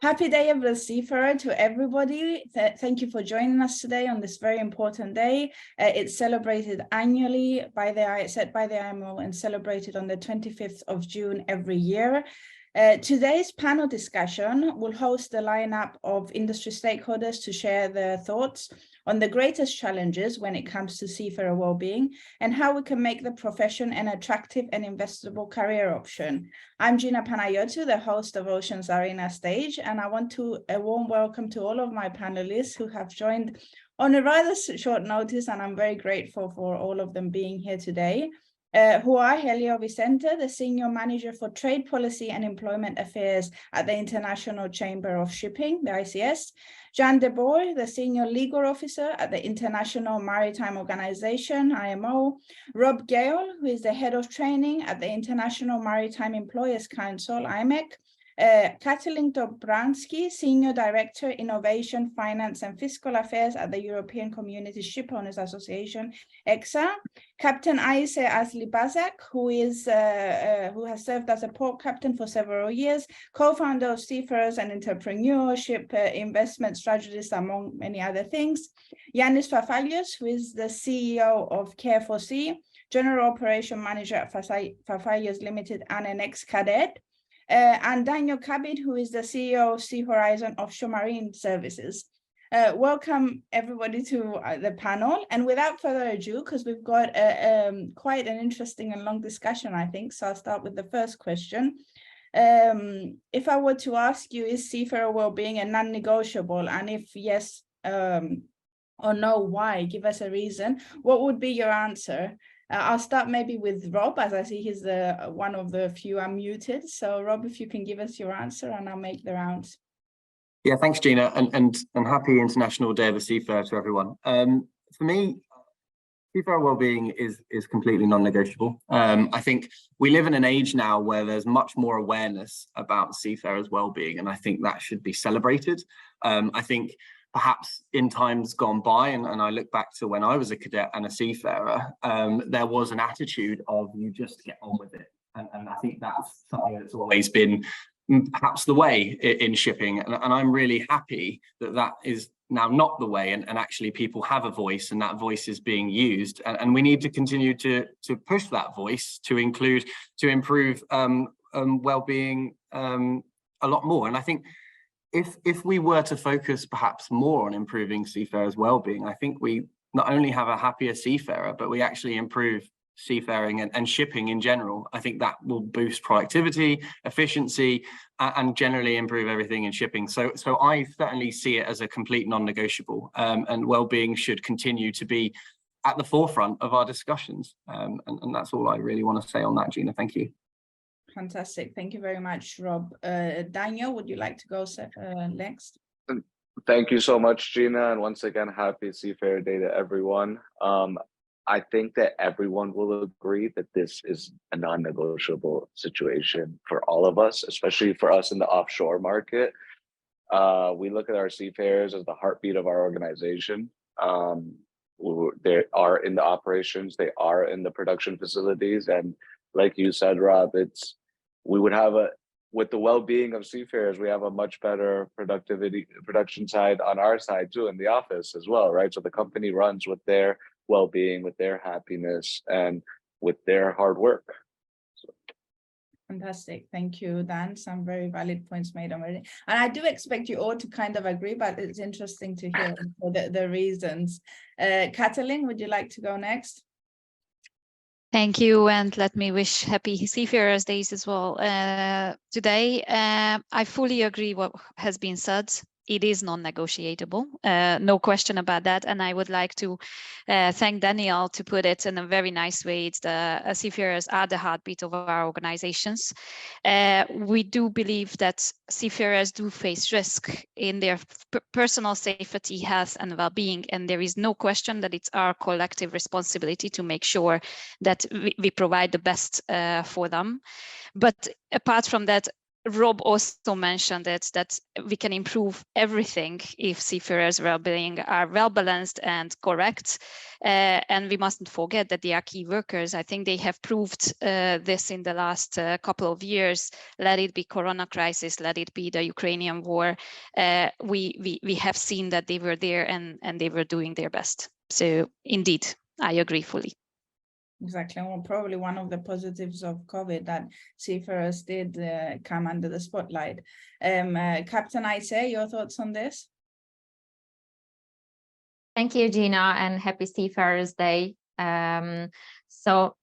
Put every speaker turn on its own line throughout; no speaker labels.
Happy Day of the Seafarer to everybody. Thank you for joining us today on this very important day. It's celebrated annually by set by the IMO and celebrated on the 25th of June every year. Today's panel discussion will host the lineup of industry stakeholders to share their thoughts on the greatest challenges when it comes to seafarer well-being and how we can make the profession an attractive and investable career option. I'm Gina Panayotou, the host of Ocean's Arena Stage, and I want to a warm welcome to all of my panelists who have joined on a rather short notice, and I'm very grateful for all of them being here today. Who are Helio Vicente, the Senior Manager for Trade Policy and Employment Affairs at the International Chamber of Shipping, the ICS, Jan de Boer, the Senior Legal Officer at the International Maritime Organization, IMO, Rob Gale, who is the Head of Training at the International Maritime Employers Council, IMEC, Katalin Dobransky, Senior Director, Innovation, Finance and Fiscal Affairs at the European Community Shipowners Association, ECSA, Captain Aise Asli-Bazak, who has served as a port captain for several years, co-founder of Seafarers and Entrepreneurship, investment strategist, among many other things, Yanis Fafalios, who is the CEO of Care4Sea, General Operation Manager at Fafalios Limited and an ex-cadet, and Daniel Cabid, who is the CEO of Sea Horizon Offshore Marine Services. Welcome everybody to the panel. And without further ado, because we've got quite an interesting and long discussion, I think, so I'll start with the first question. If I were to ask you, is seafarer well-being a non-negotiable? And if yes or no, why? Give us a reason. What would be your answer? I'll start maybe with Rob, as I see he's one of the few unmuted. So Rob, if you can give us your answer and I'll make the rounds.
Yeah, thanks, Gina, and happy International Day of the Seafarer to everyone. For me, seafarer well-being is completely non-negotiable. I think we live in an age now where there's much more awareness about seafarers' well-being, and I think that should be celebrated. I think perhaps in times gone by, and I look back to when I was a cadet and a seafarer, there was an attitude of you just get on with it. And I think that's something that's always been perhaps the way in shipping. And I'm really happy that that is now not the way, and actually people have a voice and that voice is being used. And we need to continue to push that voice to improve well-being a lot more. And I think if we were to focus perhaps more on improving seafarers' well-being, I think we not only have a happier seafarer, but we actually improve seafaring and shipping in general. I think that will boost productivity, efficiency, and generally improve everything in shipping. So I certainly see it as a complete non-negotiable, and well-being should continue to be at the forefront of our discussions. And that's all I really want to say on that, Gina. Thank you.
Fantastic. Thank you very much, Rob. Daniel, would you like to go next?
Thank you so much, Gina. And once again, happy Seafarer Day to everyone. I think that everyone will agree that this is a non-negotiable situation for all of us, especially for us in the offshore market. We look at our seafarers as the heartbeat of our organization. They are in the operations, they are in the production facilities, and like you said, Rob, with the well-being of seafarers, we have a much better production side on our side too, in the office as well, right? So the company runs with their well-being, with their happiness, and with their hard work.
Fantastic. Thank you, Dan. Some very valid points made already. And I do expect you all to kind of agree, but it's interesting to hear the reasons. Katalin, would you like to go next?
Thank you, and let me wish happy Seafarers Days as well today. I fully agree what has been said. It is non-negotiable, no question about that. And I would like to thank Daniel to put it in a very nice way. It's the seafarers are the heartbeat of our organizations. We do believe that seafarers do face risk in their personal safety, health, and well-being. And there is no question that it's our collective responsibility to make sure that we provide the best for them. But apart from that, Rob also mentioned it, that we can improve everything if seafarers' well-being are well balanced and correct. And we mustn't forget that they are key workers. I think they have proved this in the last couple of years. Let it be Corona crisis, let it be the Ukrainian war. We have seen that they were there and they were doing their best. So indeed, I agree fully.
Exactly. Well, probably one of the positives of COVID that seafarers did come under the spotlight. Captain Aise, your thoughts on this?
Thank you, Gina, and happy Seafarers Day. So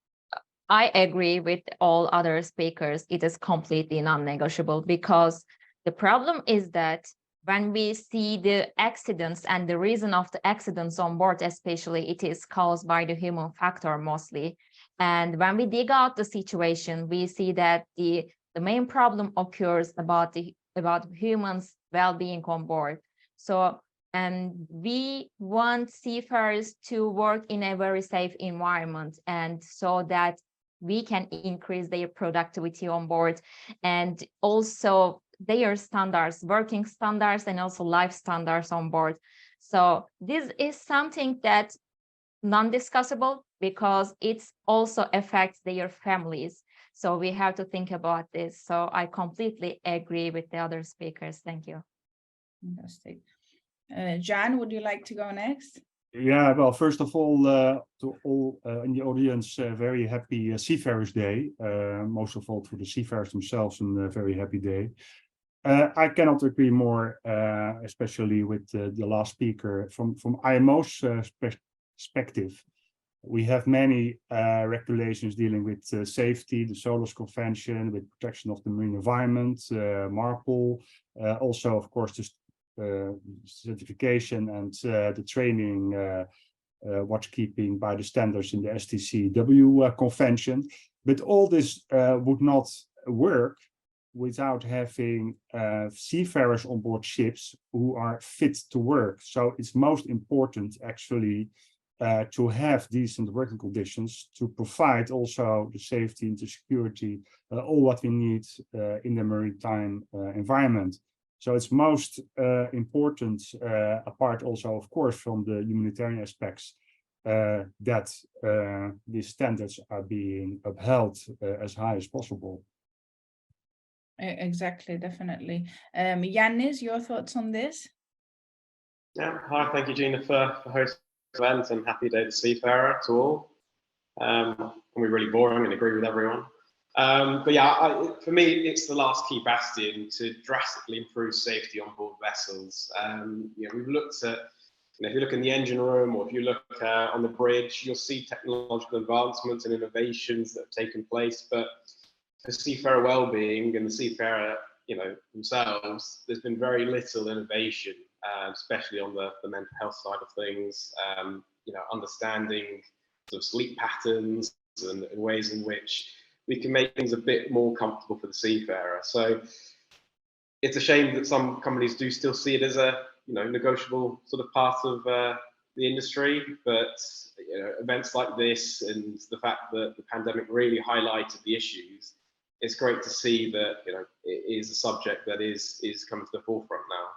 I agree with all other speakers. It is completely non-negotiable, because the problem is that when we see the accidents and the reason of the accidents on board, especially, it is caused by the human factor mostly. And when we dig out the situation, we see that the main problem occurs about humans' well-being on board. So, and we want seafarers to work in a very safe environment, and so that we can increase their productivity on board, and also their standards, working standards, and also life standards on board. So this is something that non-discussable, because it also affects their families. So we have to think about this. So I completely agree with the other speakers. Thank you.
Fantastic. Jan, would you like to go next?
Yeah, well, first of all, to all in the audience, very happy Seafarers Day. Most of all, for the seafarers themselves, and a very happy day. I cannot agree more, especially with the last speaker. From IMO's perspective, we have many regulations dealing with safety, the SOLAS Convention, with protection of the marine environment, MARPOL, also, of course, the certification and the training watchkeeping by the standards in the STCW convention. But all this would not work without having seafarers on board ships who are fit to work. So it's most important actually to have decent working conditions, to provide also the safety and the security, all what we need in the maritime environment. So it's most important, apart also, of course, from the humanitarian aspects, that these standards are being upheld as high as possible.
Exactly, definitely. Yannis, your thoughts on this?
Yeah, hi, thank you, Gina, for hosting the event, and happy day to Seafarer to all. Can be really boring and agree with everyone. But yeah, for me, it's the last key bastion to drastically improve safety on board vessels. You know, we've looked at, if you look in the engine room, or if you look on the bridge, you'll see technological advancements and innovations that have taken place. But for seafarer well-being and the seafarer, themselves, there's been very little innovation, especially on the mental health side of things. Understanding sort of sleep patterns and ways in which we can make things a bit more comfortable for the seafarer. So it's a shame that some companies do still see it as a negotiable sort of part of the industry, but events like this and the fact that the pandemic really highlighted the issues, it's great to see that it is a subject that is coming to the forefront now.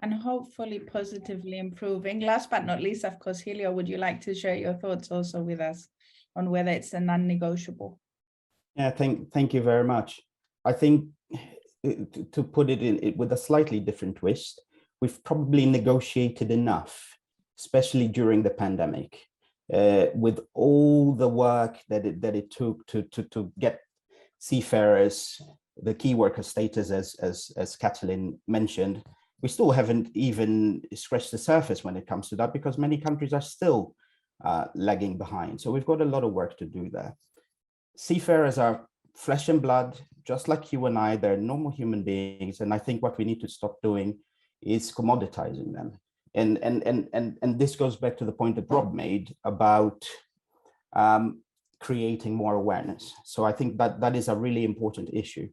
And hopefully positively improving. Last but not least, of course, Helio, would you like to share your thoughts also with us on whether it's a non-negotiable?
Yeah, thank you very much. I think to put it in with a slightly different twist, we've probably negotiated enough, especially during the pandemic, with all the work that it took to get seafarers the key worker status, as Katalin mentioned. We still haven't even scratched the surface when it comes to that, because many countries are still lagging behind. So we've got a lot of work to do there. Seafarers are flesh and blood, just like you and I. They're normal human beings, and I think what we need to stop doing is commoditizing them. And this goes back to the point that Rob made about creating more awareness. So I think that is a really important issue.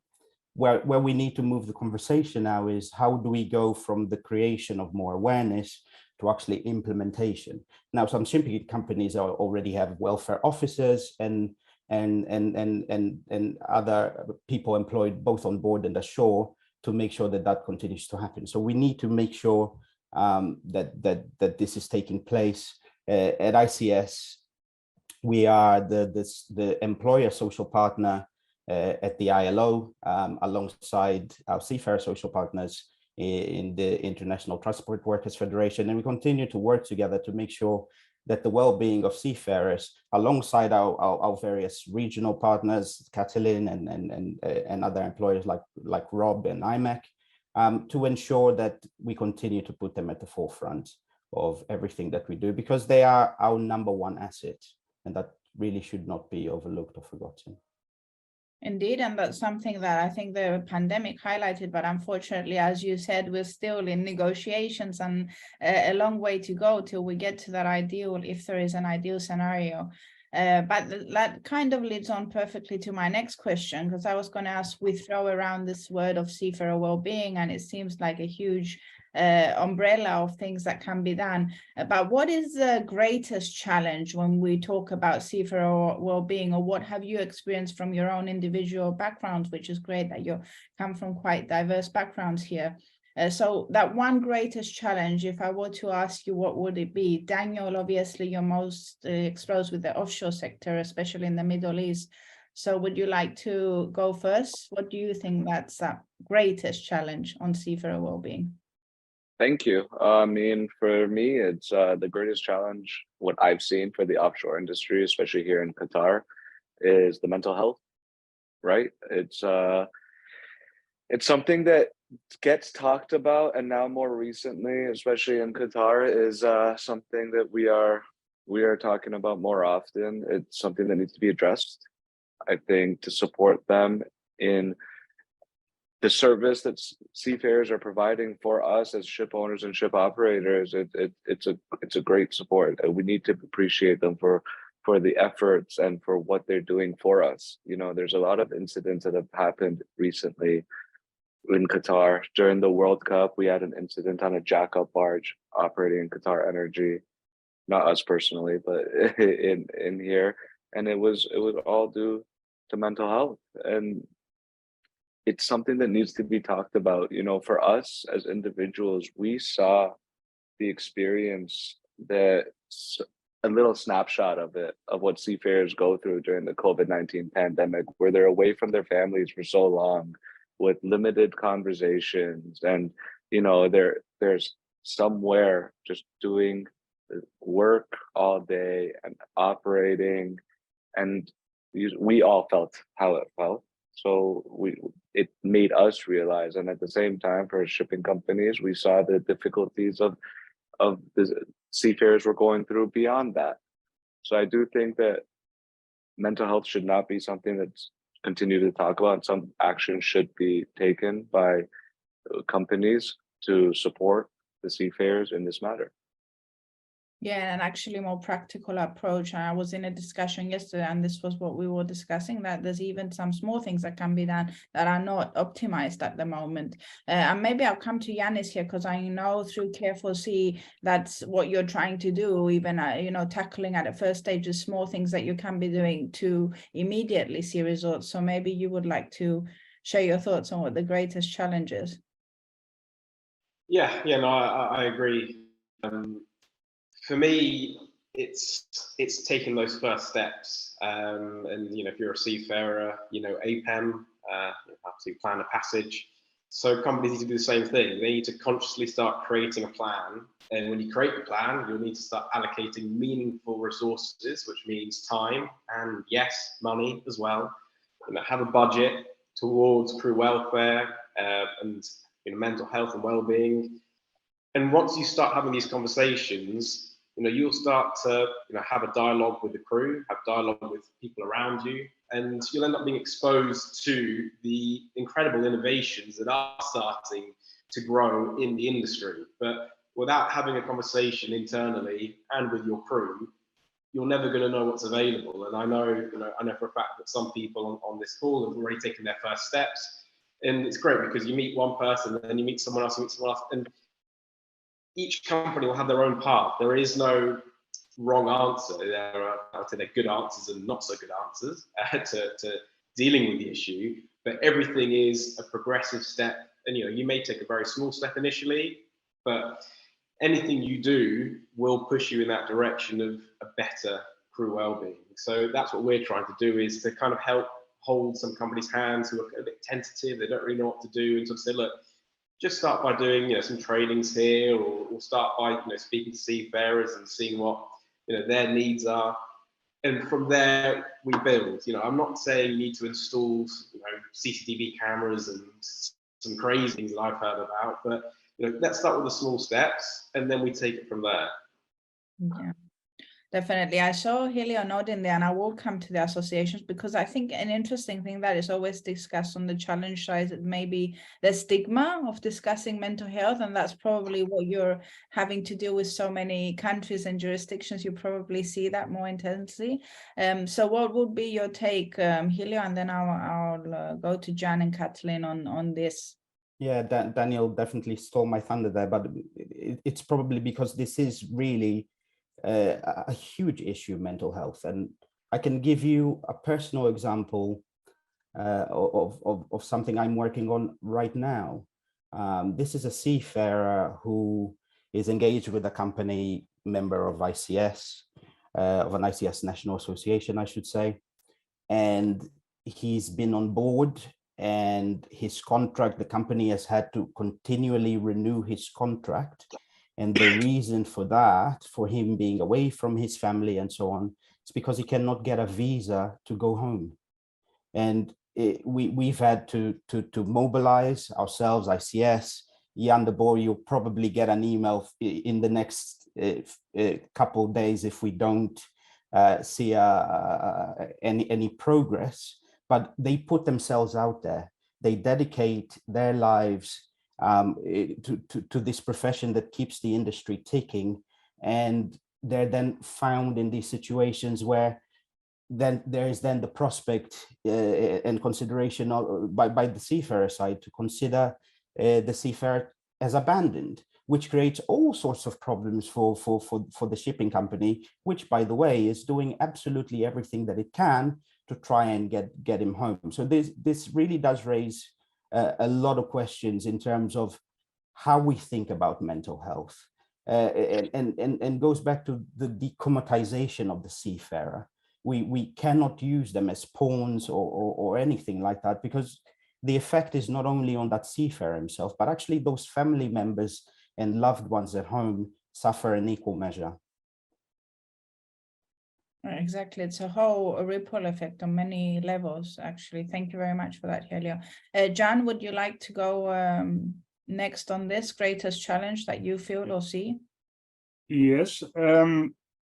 Where we need to move the conversation now is, how do we go from the creation of more awareness to actually implementation? Now, some shipping companies already have welfare officers, and and other people employed both on board and ashore to make sure that that continues to happen. So we need to make sure that this is taking place. At ICS, we are the employer social partner at the ILO, alongside our seafarer social partners in the International Transport Workers Federation, and we continue to work together to make sure that the well-being of seafarers, alongside our various regional partners, Catalin and other employers like Rob and IMEC, to ensure that we continue to put them at the forefront of everything that we do, because they are our #1 asset, and that really should not be overlooked or forgotten.
Indeed, and that's something that I think the pandemic highlighted, but unfortunately, as you said, we're still in negotiations and a long way to go till we get to that ideal, if there is an ideal scenario. But that kind of leads on perfectly to my next question, because I was going to ask, we throw around this word of seafarer well-being, and it seems like a huge umbrella of things that can be done. But what is the greatest challenge when we talk about seafarer well-being, or what have you experienced from your own individual backgrounds, which is great that you come from quite diverse backgrounds here. So that one greatest challenge, if I were to ask you, what would it be? Daniel, obviously you're most exposed with the offshore sector, especially in the Middle East. So would you like to go first? What do you think that's that greatest challenge on seafarer well-being?
Thank you. I mean, for me, it's the greatest challenge, what I've seen for the offshore industry, especially here in Qatar, is the mental health, right? It's something that gets talked about, and now more recently, especially in Qatar, is something that we are talking about more often. It's something that needs to be addressed, I think, to support them in the service that seafarers are providing for us as ship owners and ship operators. It's a great support. We need to appreciate them for the efforts and for what they're doing for us. You know, there's a lot of incidents that have happened recently in Qatar. During the World Cup, we had an incident on a jack-up barge operating in Qatar Energy, not us personally, but in here, and it was all due to mental health. And it's something that needs to be talked about. You know, for us as individuals, we saw the experience, that a little snapshot of it, of what seafarers go through during the COVID-19 pandemic, where they're away from their families for so long with limited conversations, and you know, there's somewhere just doing work all day and operating, and we all felt how it felt. So it made us realize, and at the same time, for shipping companies, we saw the difficulties of the seafarers were going through beyond that. So I do think that mental health should not be something that's continued to talk about. Some action should be taken by companies to support the seafarers in this matter.
Yeah, and actually more practical approach. I was in a discussion yesterday, and this was what we were discussing, that there's even some small things that can be done that are not optimized at the moment. And maybe I'll come to Yanis here, because I know through Careful Sea, that's what you're trying to do, even, you know, tackling at the first stage is small things that you can be doing to immediately see results. So maybe you would like to share your thoughts on what the greatest challenge is.
Yeah, no, I agree. For me, it's taking those first steps, and you know, if you're a seafarer, you know, APEM, you have to plan a passage. So companies need to do the same thing. They need to consciously start creating a plan, and when you create the plan, you'll need to start allocating meaningful resources, which means time and, yes, money as well. You know, have a budget towards crew welfare and, you know, mental health and well-being. And once you start having these conversations, you know, you'll start to, you know, have a dialogue with the crew, have dialogue with people around you, and you'll end up being exposed to the incredible innovations that are starting to grow in the industry. But without having a conversation internally and with your crew, you're never going to know what's available. And I know for a fact that some people on this call have already taken their first steps, and it's great because you meet one person and then you meet someone else, and each company will have their own path. There is no wrong answer. There are, I would say, there are good answers and not so good answers to dealing with the issue. But everything is a progressive step, and you may take a very small step initially, but anything you do will push you in that direction of a better crew well-being. So that's what we're trying to do, is to kind of help hold some companies' hands who are a bit tentative, they don't really know what to do, and sort of say, look, just start by doing some trainings here, or start by speaking to seafarers and seeing what their needs are. And from there we build. I'm not saying you need to install CCTV cameras and some crazy things that I've heard about, but let's start with the small steps, and then we take it from there.
Yeah, definitely. I saw Helio nodding there, and I will come to the associations, because I think an interesting thing that is always discussed on the challenge side is maybe the stigma of discussing mental health, and that's probably what you're having to deal with so many countries and jurisdictions. You probably see that more intensely. So what would be your take, Helio, and then I'll go to Jan and Kathleen on this.
Yeah, Daniel definitely stole my thunder there, but it's probably because this is really a huge issue, mental health. And I can give you a personal example of something I'm working on right now. This is a seafarer who is engaged with a company member of ICS, of an ICS National Association, I should say. And he's been on board, and his contract, the company has had to continually renew his contract. And the reason for that, for him being away from his family and so on, is because he cannot get a visa to go home. And we've had to mobilize ourselves, ICS. Jan de Boer, you'll probably get an email in the next couple of days if we don't see any progress. But they put themselves out there. They dedicate their lives to this profession that keeps the industry ticking. And they're then found in these situations where then there is then the prospect and consideration by the seafarer side to consider the seafarer as abandoned, which creates all sorts of problems for the shipping company, which, by the way, is doing absolutely everything that it can to try and get him home. So this really does raise a lot of questions in terms of how we think about mental health, and goes back to the decommoditization of the seafarer. We cannot use them as pawns or anything like that, because the effect is not only on that seafarer himself, but actually those family members and loved ones at home suffer in equal measure.
Exactly. It's a whole ripple effect on many levels, actually. Thank you very much for that, Helio. Jan, would you like to go next on this greatest challenge that you feel or see?
Yes.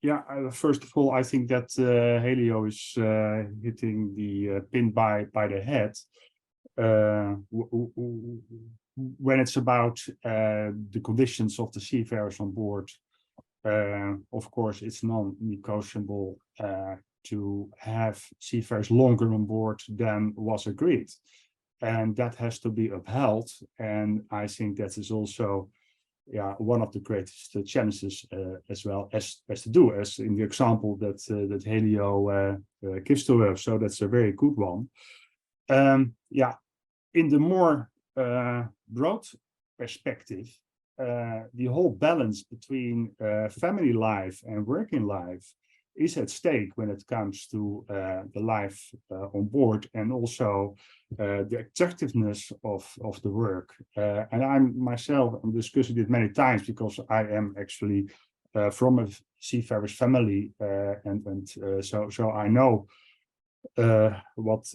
Yeah, first of all, I think that Helio is hitting the pin by the head when it's about the conditions of the seafarers on board. Of course, it's non-negotiable to have seafarers longer on board than was agreed, and that has to be upheld. And I think that is also one of the greatest challenges, as well as to do, as in the example that that Helio gives to us. So that's a very good one. In the more broad perspective, the whole balance between family life and working life is at stake when it comes to the life on board, and also the attractiveness of the work. And I'm discussing it many times, because I am actually from a seafarer's family, so I know what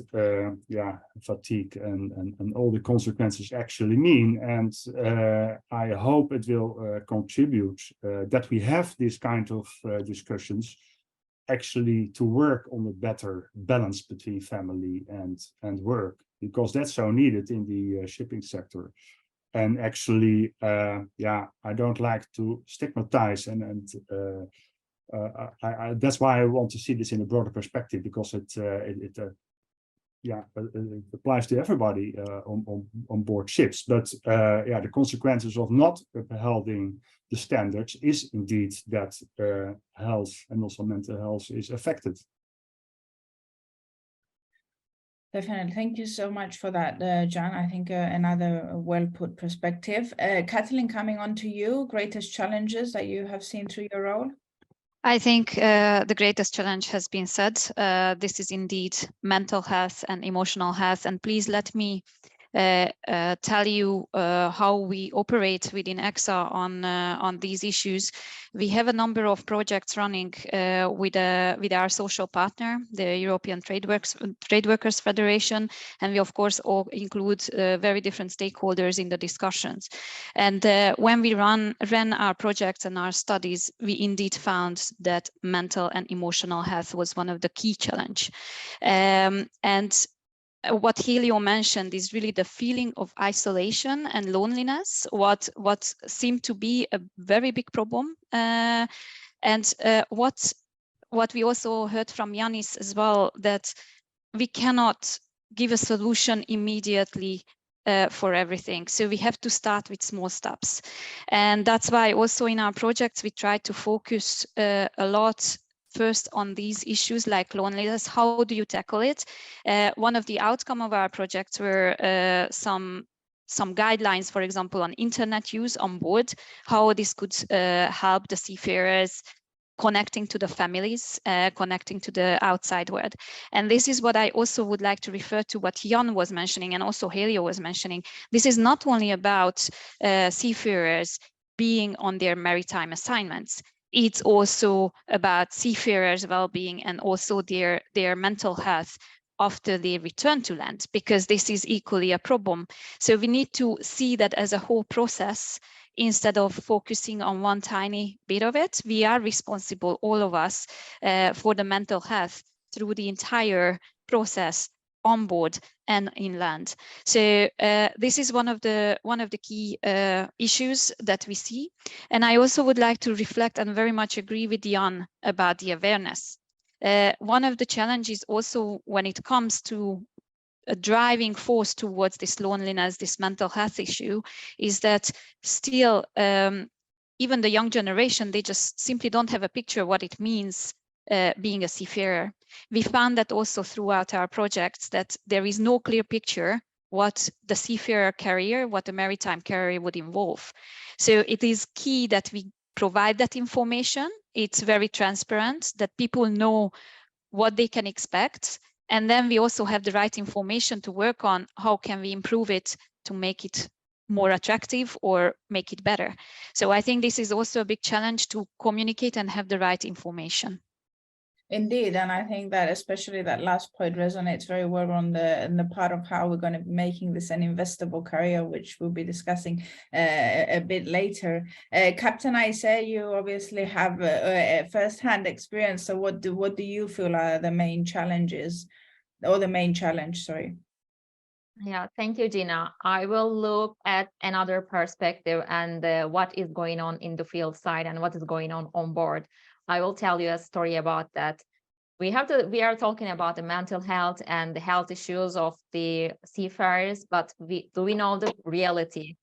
fatigue and all the consequences actually mean. And I hope it will contribute that we have this kind of discussions, actually to work on a better balance between family and work, because that's so needed in the shipping sector. And actually, I don't like to stigmatize, and that's why I want to see this in a broader perspective, because yeah, it applies to everybody on board ships. But yeah, the consequences of not upholding the standards is indeed that health and also mental health is affected.
Definitely. Thank you so much for that, Jan. I think another well put perspective. Kathleen, coming on to you, greatest challenges that you have seen through your role?
I think the greatest challenge has been said. This is indeed mental health and emotional health. And please let me tell you how we operate within ECSA on these issues. We have a number of projects running with our social partner, the European Trade Workers Federation, and we of course all include very different stakeholders in the discussions. And when we ran our projects and our studies, we indeed found that mental and emotional health was one of the key challenge. And what Helio mentioned is really the feeling of isolation and loneliness, what seemed to be a very big problem. And what we also heard from Yanis as well, that we cannot give a solution immediately for everything. So we have to start with small steps. And that's why also in our projects, we try to focus a lot first on these issues like loneliness. How do you tackle it? One of the outcome of our projects were some guidelines, for example, on internet use on board, how this could help the seafarers connecting to the families, connecting to the outside world. And this is what I also would like to refer to what Jan was mentioning and also Helio was mentioning. This is not only about seafarers being on their maritime assignments. It's also about seafarers' well-being and also their mental health after they return to land, because this is equally a problem. So we need to see that as a whole process instead of focusing on one tiny bit of it. We are responsible, all of us, for the mental health through the entire process on board and inland. So this is one of the key issues that we see. And I also would like to reflect and very much agree with Jan about the awareness. One of the challenges also when it comes to a driving force towards this loneliness, this mental health issue, is that still even the young generation, they just simply don't have a picture of what it means being a seafarer. We found that also throughout our projects, that there is no clear picture what the seafarer career, what the maritime career would involve. So it is key that we provide that information. It's very transparent, that people know what they can expect. And then we also have the right information to work on how can we improve it to make it more attractive or make it better. So I think this is also a big challenge to communicate and have the right information.
Indeed, and I think that especially that last point resonates very well on the part of how we're going to be making this an investable career, which we'll be discussing a bit later. Captain Isa, you obviously have a first-hand experience. So what do you feel are the main challenges, or the main challenge? Sorry.
Yeah, thank you, Gina. I will look at another perspective and what is going on in the field side and what is going on board. I will tell you a story about that. We are talking about the mental health and the health issues of the seafarers, but do we know the reality?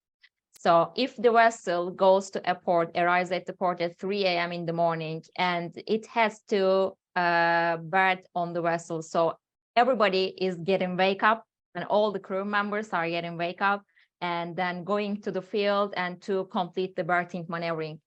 So if the vessel goes to a port, arrives at the port at 3 a.m. in the morning, and it has to berth on the vessel, so everybody is getting wake up, and all the crew members are getting wake up, and then going to the field and to complete the berthing maneuvering.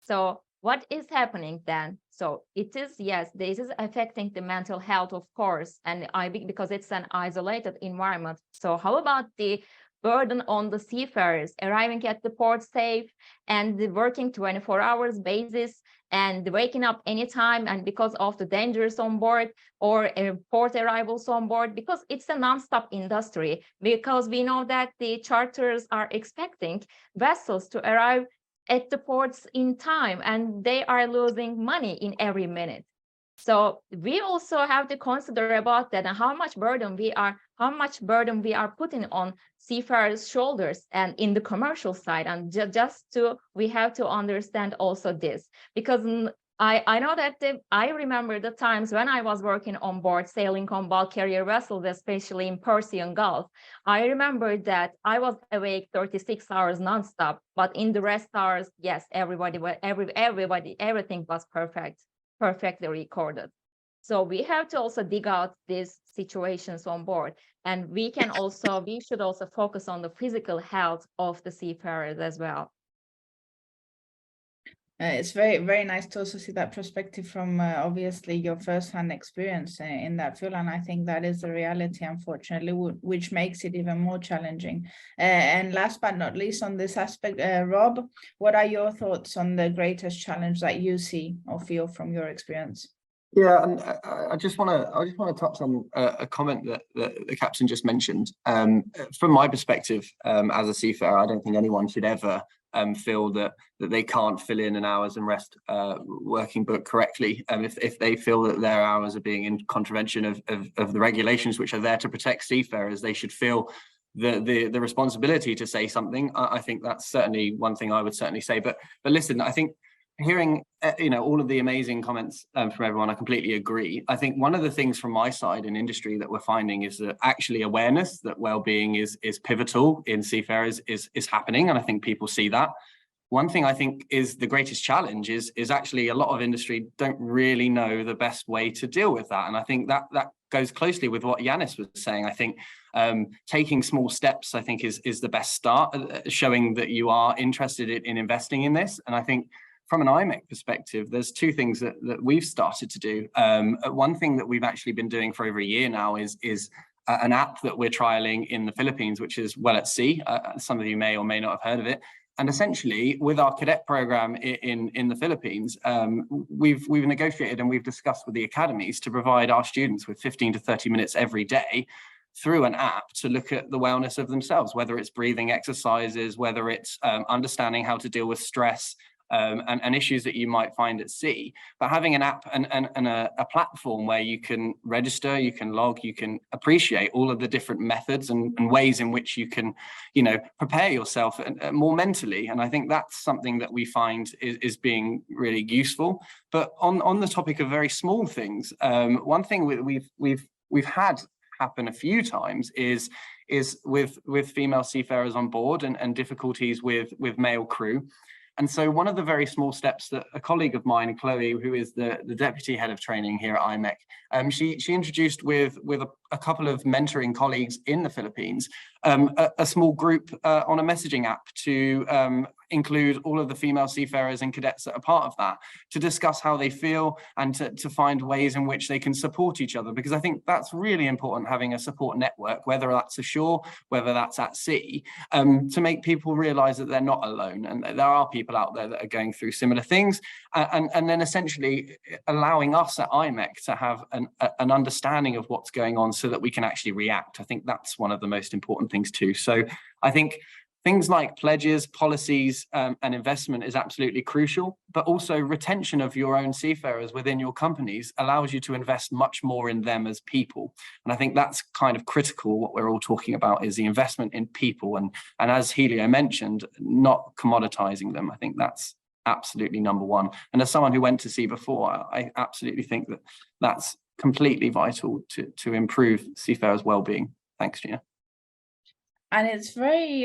So what is happening then? So it is, yes, this is affecting the mental health, of course, and because it's an isolated environment. So how about the burden on the seafarers arriving at the port safe and working 24 hours basis and waking up anytime, and because of the dangers on board or port arrivals on board, because it's a non-stop industry, because we know that the charters are expecting vessels to arrive at the ports in time, and they are losing money in every minute. So we also have to consider about that and how much burden we are putting on seafarers' shoulders and in the commercial side. And we have to understand also this, because I know that I remember the times when I was working on board, sailing on bulk carrier vessels, especially in Persian Gulf. I remember that I was awake 36 hours nonstop, but in the rest hours, yes, everything was perfectly recorded. So we have to also dig out these situations on board, and we should also focus on the physical health of the seafarers as well.
It's very, very nice to also see that perspective from obviously your first-hand experience in that field. And I think that is the reality, unfortunately, which makes it even more challenging. And last but not least on this aspect, Rob, what are your thoughts on the greatest challenge that you see or feel from your experience?
Yeah, and I just want to touch on a comment that the captain just mentioned. From my perspective, as a seafarer, I don't think anyone should ever feel that they can't fill in an hours and rest working book correctly. If they feel that their hours are being in contravention of the regulations which are there to protect seafarers, they should feel the responsibility to say something. I think that's certainly one thing I would certainly say. But listen, I think hearing all of the amazing comments from everyone, I completely agree. I think one of the things from my side in industry that we're finding is that actually awareness that well-being is pivotal in seafarers is happening, and I think people see that. One thing I think is the greatest challenge is actually a lot of industry don't really know the best way to deal with that, and I think that goes closely with what Yanis was saying. I think taking small steps, I think, is the best start, showing that you are interested in investing in this. And I think from an IMEC perspective, there's two things that we've started to do. One thing that we've actually been doing for over a year now is an app that we're trialing in the Philippines, which is Well at Sea. Some of you may or may not have heard of it. And essentially, with our cadet program in the Philippines, we've negotiated and we've discussed with the academies to provide our students with 15 to 30 minutes every day through an app to look at the wellness of themselves, whether it's breathing exercises, whether it's understanding how to deal with stress, and issues that you might find at sea. But having an app and a platform where you can register, you can log, you can appreciate all of the different methods and ways in which you can, prepare yourself more mentally. And I think that's something that we find is being really useful. But on the topic of very small things, one thing we've had happen a few times is with female seafarers on board and difficulties with male crew. And so one of the very small steps that a colleague of mine, Chloe, who is the deputy head of training here at IMEC, she introduced with a couple of mentoring colleagues in the Philippines, a small group on a messaging app to include all of the female seafarers and cadets that are part of that, to discuss how they feel and to find ways in which they can support each other. Because I think that's really important, having a support network, whether that's ashore, whether that's at sea, to make people realize that they're not alone and there are people out there that are going through similar things. And then essentially allowing us at IMEC to have an understanding of what's going on so that we can actually react. I think that's one of the most important things too. So I think things like pledges, policies, and investment is absolutely crucial, but also retention of your own seafarers within your companies allows you to invest much more in them as people. And I think that's kind of critical. What we're all talking about is the investment in people. And as Helio mentioned, not commoditizing them. I think that's absolutely number one. And as someone who went to sea before, I absolutely think that that's completely vital to improve seafarers' well-being. Thanks, Gina.
And it's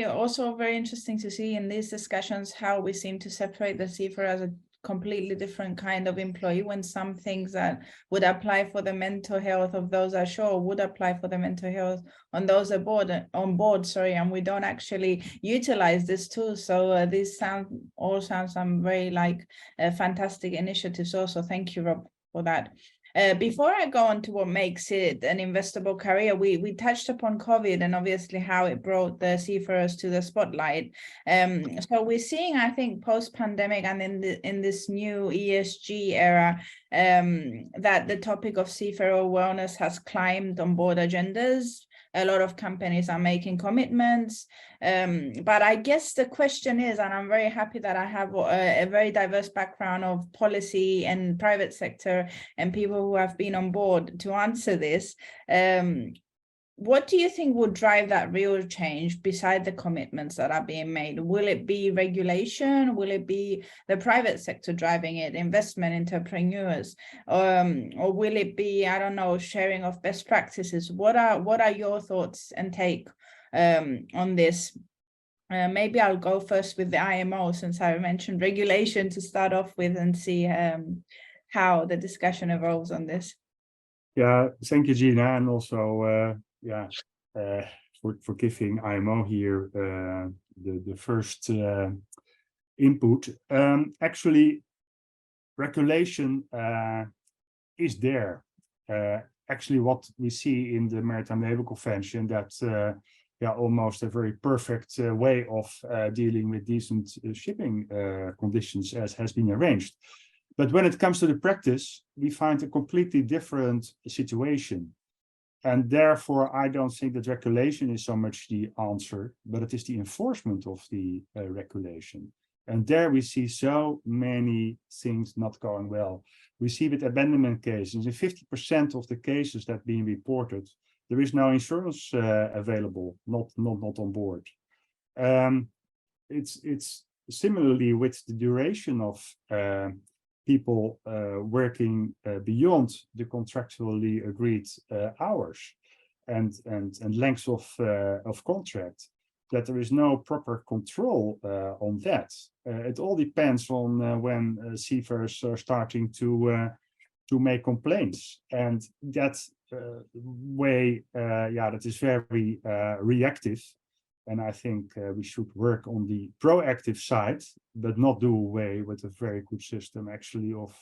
also very interesting to see in these discussions how we seem to separate the seafarer as a completely different kind of employee, when some things that would apply for the mental health of those ashore would apply for the mental health on those on board, and we don't actually utilize this tool. So these all sound some very fantastic initiatives also. Thank you, Rob, for that. Before I go on to what makes it an investable career, we touched upon COVID and obviously how it brought the seafarers to the spotlight. So we're seeing, I think, post-pandemic and in this new ESG era, that the topic of seafarer wellness has climbed on board agendas. A lot of companies are making commitments, but I guess the question is, and I'm very happy that I have a very diverse background of policy and private sector and people who have been on board to answer this. what do you think will drive that real change beside the commitments that are being made? Will it be regulation? Will it be the private sector driving it, investment, entrepreneurs? Or will it be, I don't know, sharing of best practices? What are your thoughts and take on this? Maybe I'll go first with the IMO, since I mentioned regulation to start off with, and see how the discussion evolves on this.
Yeah, thank you, Gina, and also for giving IMO here the first input. Actually, regulation is there. Actually, what we see in the Maritime Labour Convention, that almost a very perfect way of dealing with decent shipping conditions as has been arranged. But when it comes to the practice, we find a completely different situation. And therefore, I don't think that regulation is so much the answer, but it is the enforcement of the regulation. And there we see so many things not going well. We see with abandonment cases, in 50% of the cases that being reported, there is no insurance available, not on board. It's similarly with the duration of people working beyond the contractually agreed hours and lengths of contract, that there is no proper control on that. It all depends on when seafarers are starting to make complaints, and that way, that is very reactive. And I think we should work on the proactive side, but not do away with a very good system actually of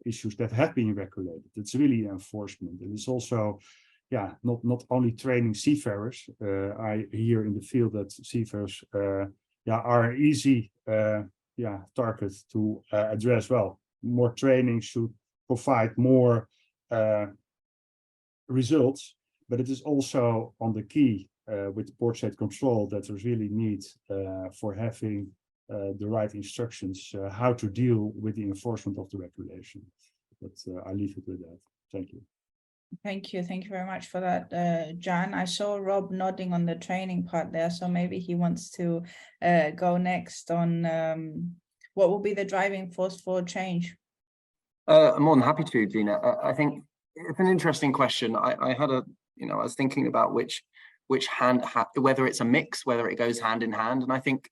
issues that have been regulated. It's really enforcement. And it's also, not only training seafarers. I hear in the field that seafarers are an easy target to address. Well, more training should provide more results, but it is also on the key with port side control that there's really need for having the right instructions how to deal with the enforcement of the regulation. But I leave it with that. Thank you.
Thank you. Thank you very much for that, Jan. I saw Rob nodding on the training part there, so maybe he wants to go next on what will be the driving force for change.
I'm more than happy to, Gina. I think it's an interesting question. I had I was thinking about which hand, whether it's a mix, whether it goes hand in hand. And I think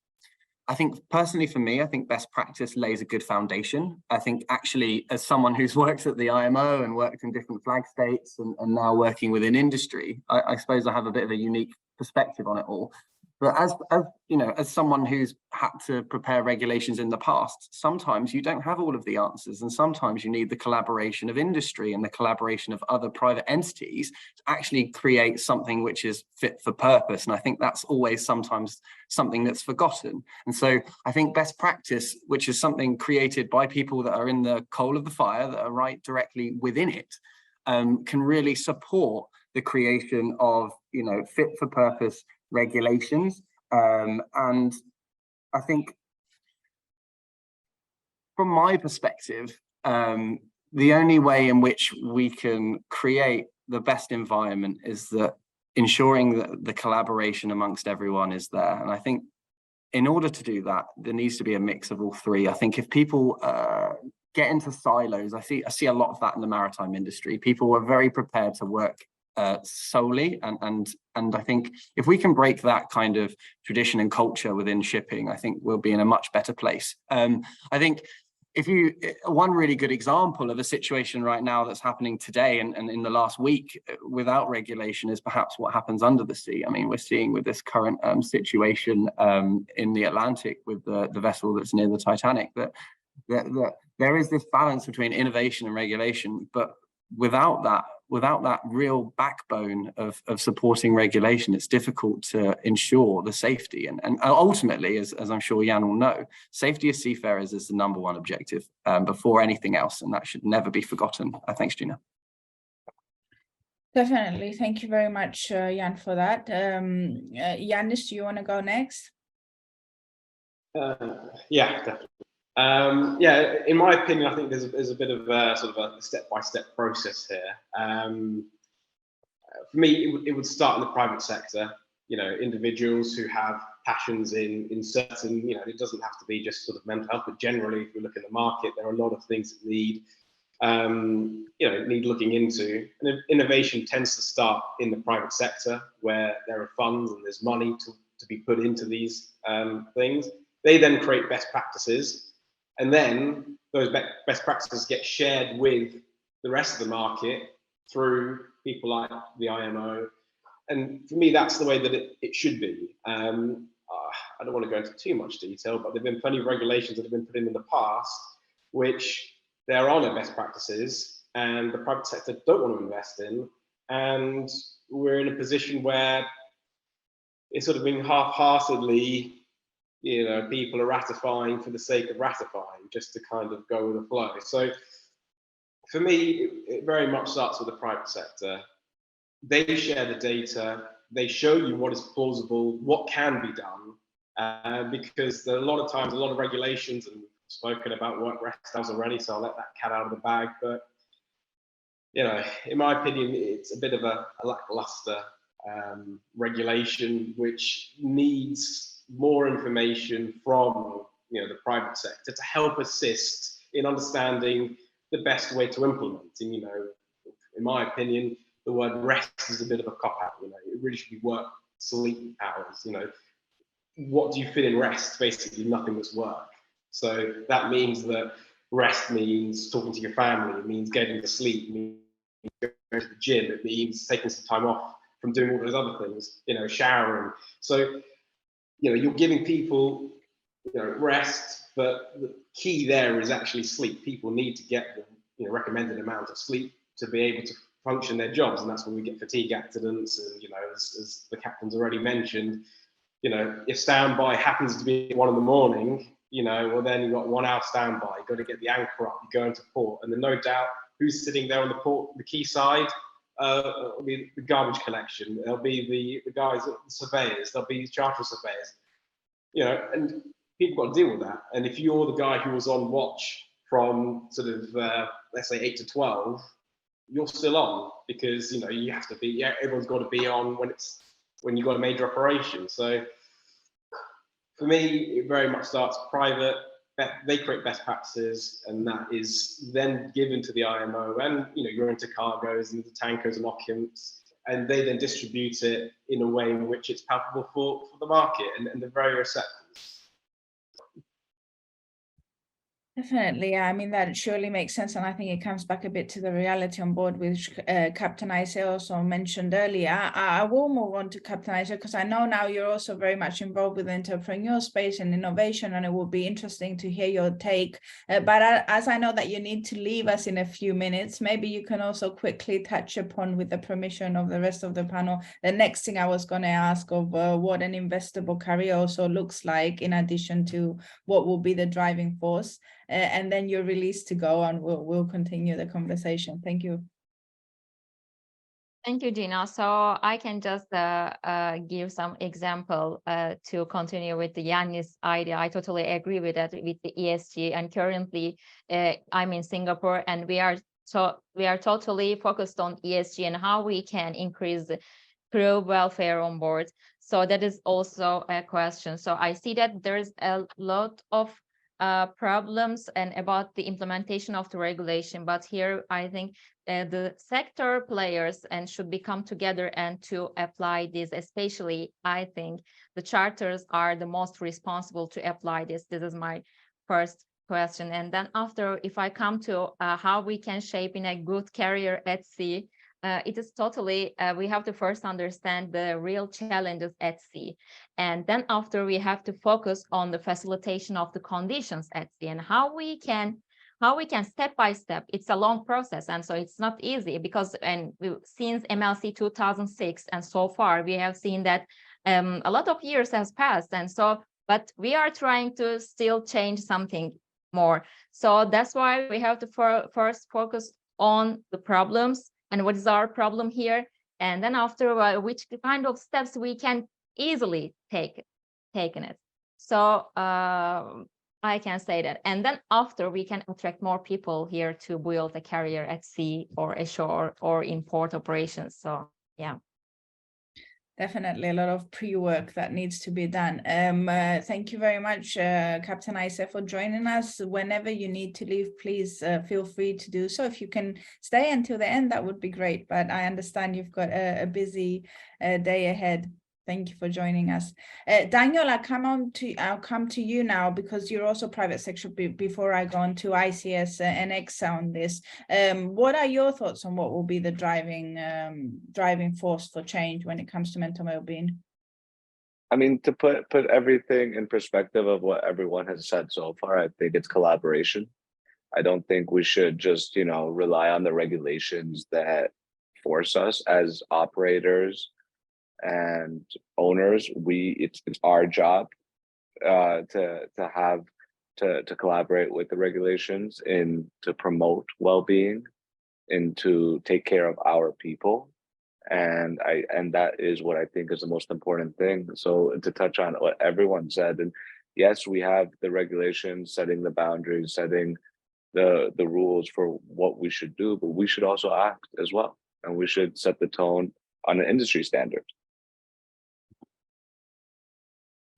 personally for me, I think best practice lays a good foundation. I think actually, as someone who's worked at the IMO and worked in different flag states and now working within industry, I suppose I have a bit of a unique perspective on it all. But as someone who's had to prepare regulations in the past, sometimes you don't have all of the answers, and sometimes you need the collaboration of industry and the collaboration of other private entities to actually create something which is fit for purpose. And I think that's always sometimes something that's forgotten. And so I think best practice, which is something created by people that are in the coal of the fire, that are right directly within it, can really support the creation of fit for purpose regulations. And I think from my perspective, the only way in which we can create the best environment is that ensuring that the collaboration amongst everyone is there. And I think in order to do that, there needs to be a mix of all three. I think if people get into silos, I see a lot of that in the maritime industry. People are very prepared to work solely, and I think if we can break that kind of tradition and culture within shipping, I think we'll be in a much better place. I think one really good example of a situation right now that's happening today and in the last week without regulation is perhaps what happens under the sea. I mean, we're seeing with this current situation in the Atlantic with the vessel that's near the Titanic, that there is this balance between innovation and regulation, but without that real backbone of supporting regulation, it's difficult to ensure the safety. And ultimately, as I'm sure Jan will know, safety of seafarers is the number one objective before anything else, and that should never be forgotten. Thanks, Gina.
Definitely. Thank you very much, Jan, for that. Yannis, do you want to go next?
Yeah, definitely. In my opinion, I think there's a bit of sort of a step-by-step process here. for me, it would start in the private sector. You know, individuals who have passions in certain, you know, it doesn't have to be just sort of mental health, but generally, if we look in the market, there are a lot of things that need, you know, need looking into. And innovation tends to start in the private sector, where there are funds and there's money to be put into these things. They then create best practices, and then those best practices get shared with the rest of the market through people like the IMO. And for me, that's the way that it should be. I don't want to go into too much detail, but there have been plenty of regulations that have been put in the past, which there are no best practices, and the private sector don't want to invest in. And we're in a position where it's sort of being half-heartedly, you know, people are ratifying for the sake of ratifying, just to kind of go with the flow. So for me, it very much starts with the private sector. They share the data, they show you what is plausible, what can be done, because there are a lot of times, a lot of regulations, and we've spoken about work rest hours already, so I'll let that cat out of the bag. But, you know, in my opinion, it's a bit of a lackluster regulation, which needs more information from, you know, the private sector to help assist in understanding the best way to implement. And, you know, in my opinion, the word rest is a bit of a cop-out. You know, it really should be work, sleep hours. You know, what do you fit in rest? Basically, nothing that's work. So that means that rest means talking to your family. It means getting to sleep. It means going to the gym. It means taking some time off from doing all those other things. You know, showering. So, you know, you're giving people, you know, rest, but the key there is actually sleep. People need to get the, you know, recommended amount of sleep to be able to function their jobs, and that's when we get fatigue accidents. And, you know, as the captain's already mentioned, you know, if standby happens to be at 1 a.m, you know, well, then you've got 1 hour standby. You've got to get the anchor up, you go into port, and then no doubt who's sitting there on the port, the quay side, it'll be the garbage collection, there'll be the guys, the surveyors, there'll be charter surveyors, you know, and people got to deal with that. And if you're the guy who was on watch from sort of, let's say 8 to 12, you're still on, because, you know, you have to be, yeah, everyone's got to be on when you've got a major operation. So for me, it very much starts private. They create best practices, and that is then given to the IMO and, you know, your intercargos and the tankers and occupants, and they then distribute it in a way in which it's palpable for the market, and they're very receptive.
Definitely, yeah. I mean, that surely makes sense, and I think it comes back a bit to the reality on board, which Captain Isay also mentioned earlier. I will move on to Captain Isay, because I know now you're also very much involved with the entrepreneur space and innovation, and it will be interesting to hear your take. But as I know that you need to leave us in a few minutes, maybe you can also quickly touch upon, with the permission of the rest of the panel, the next thing I was going to ask of what an investable career also looks like, in addition to what will be the driving force. And then you're released to go, and we'll continue the conversation. Thank you.
Thank you, Gina. So I can just give some example to continue with the Yannis idea. I totally agree with that, with the ESG. And currently, I'm in Singapore, and we are totally focused on ESG and how we can increase the crew welfare on board. So that is also a question. So I see that there's a lot of problems and about the implementation of the regulation, but here I think the sector players and should come together and to apply this. Especially, I think the charters are the most responsible to apply this. This is my first question. And then after, if I come to how we can shape in a good career at sea, it is totally, we have to first understand the real challenges at sea. And then after, we have to focus on the facilitation of the conditions at sea, and how we can step by step. It's a long process, and so it's not easy, because since MLC 2006 and so far, we have seen that a lot of years has passed, and so, but we are trying to still change something more. So that's why we have to first focus on the problems, and what is our problem here, and then after, which kind of steps we can easily take it. So I can say that, and then after, we can attract more people here to build a career at sea or ashore or in port operations. So Yeah.
Definitely a lot of pre-work that needs to be done. Thank you very much, Captain Isa, for joining us. Whenever you need to leave, please feel free to do so. If you can stay until the end, that would be great. But I understand you've got a busy day ahead. Thank you for joining us. Daniel, I'll come to you now because you're also private sector before I go on to ICS and ECSA on this. What are your thoughts on what will be the driving force for change when it comes to mental well-being?
I mean, to put everything in perspective of what everyone has said so far, I think it's collaboration. I don't think we should just, rely on the regulations that force us as operators and owners. It's our job to collaborate with the regulations to promote well-being and to take care of our people. And that is what I think is the most important thing. So to touch on what everyone said, and yes, we have the regulations setting the boundaries, setting the rules for what we should do, but we should also act as well, and we should set the tone on an industry standard.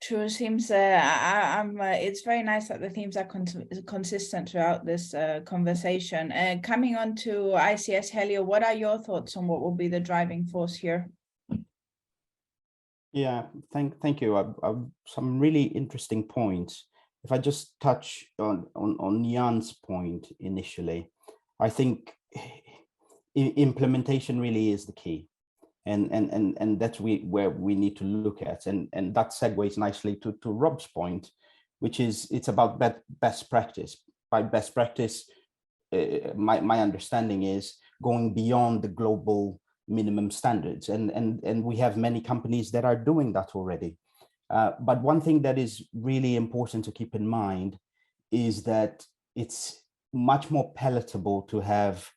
True, seems it's very nice that the themes are consistent throughout this conversation. Coming on to ICS, Helio, what are your thoughts on what will be the driving force here?
Yeah, thank you. Some really interesting points. If I just touch on Jan's point initially, I think implementation really is the key. And that's where we need to look at, and that segues nicely to Rob's point, which is it's about best practice. By best practice, my understanding is going beyond the global minimum standards, and we have many companies that are doing that already. But one thing that is really important to keep in mind is that it's much more palatable to have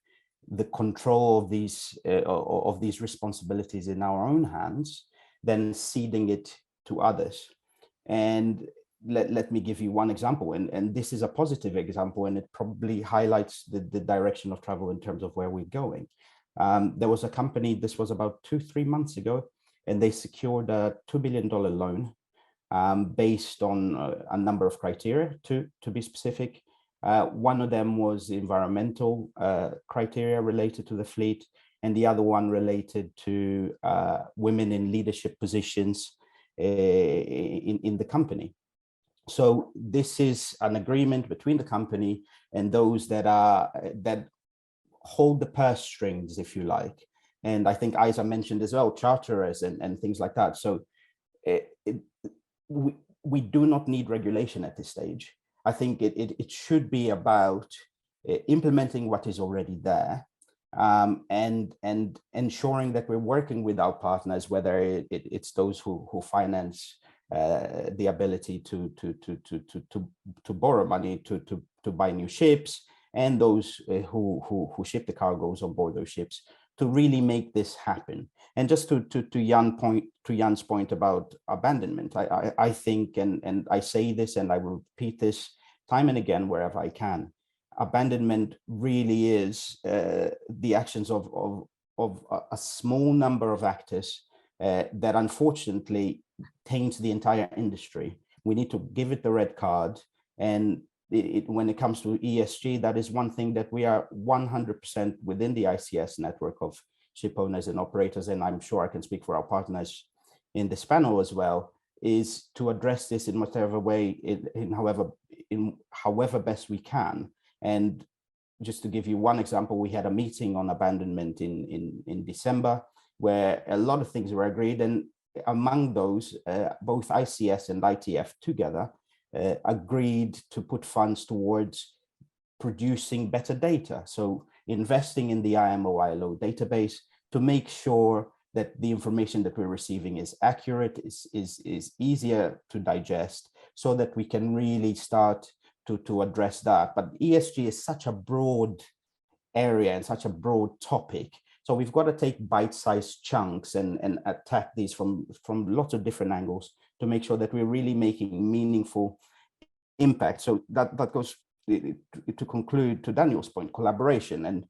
the control of these responsibilities in our own hands than ceding it to others. And let me give you one example, and this is a positive example, and it probably highlights the direction of travel in terms of where we're going. There was a company, this was about 2-3 months ago, and they secured a $2 billion loan based on a number of criteria, to be specific. One of them was environmental criteria related to the fleet, and the other one related to women in leadership positions in the company. So this is an agreement between the company and those that hold the purse strings, if you like. And I think Isa mentioned as well, charterers and things like that. So we do not need regulation at this stage. I think it should be about implementing what is already there, and ensuring that we're working with our partners, whether it's those who finance the ability to borrow money to buy new ships, and those who ship the cargoes on board those ships, to really make this happen. And just to Jan's point about abandonment, I think, and I say this and I will repeat this time and again wherever I can, abandonment really is the actions of a small number of actors that unfortunately taints the entire industry. We need to give it the red card. And when it comes to ESG, that is one thing that we are 100% within the ICS network of ship owners and operators, and I'm sure I can speak for our partners in this panel as well, is to address this in whatever way, in however best we can. And just to give you one example, we had a meeting on abandonment in December, where a lot of things were agreed, and among those, both ICS and ITF together agreed to put funds towards producing better data. So investing in the IMO/ILO database to make sure that the information that we're receiving is accurate, is easier to digest, so that we can really start to address that. But ESG is such a broad area and such a broad topic. So we've got to take bite-sized chunks and attack these from lots of different angles to make sure that we're really making meaningful impact. So that goes to conclude to Daniel's point, collaboration. And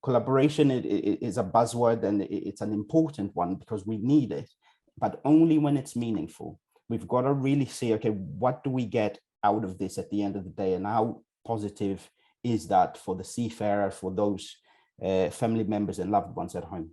collaboration is a buzzword, and it's an important one because we need it, but only when it's meaningful. We've got to really say, okay, what do we get out of this at the end of the day, and how positive is that for the seafarer, for those family members and loved ones at home?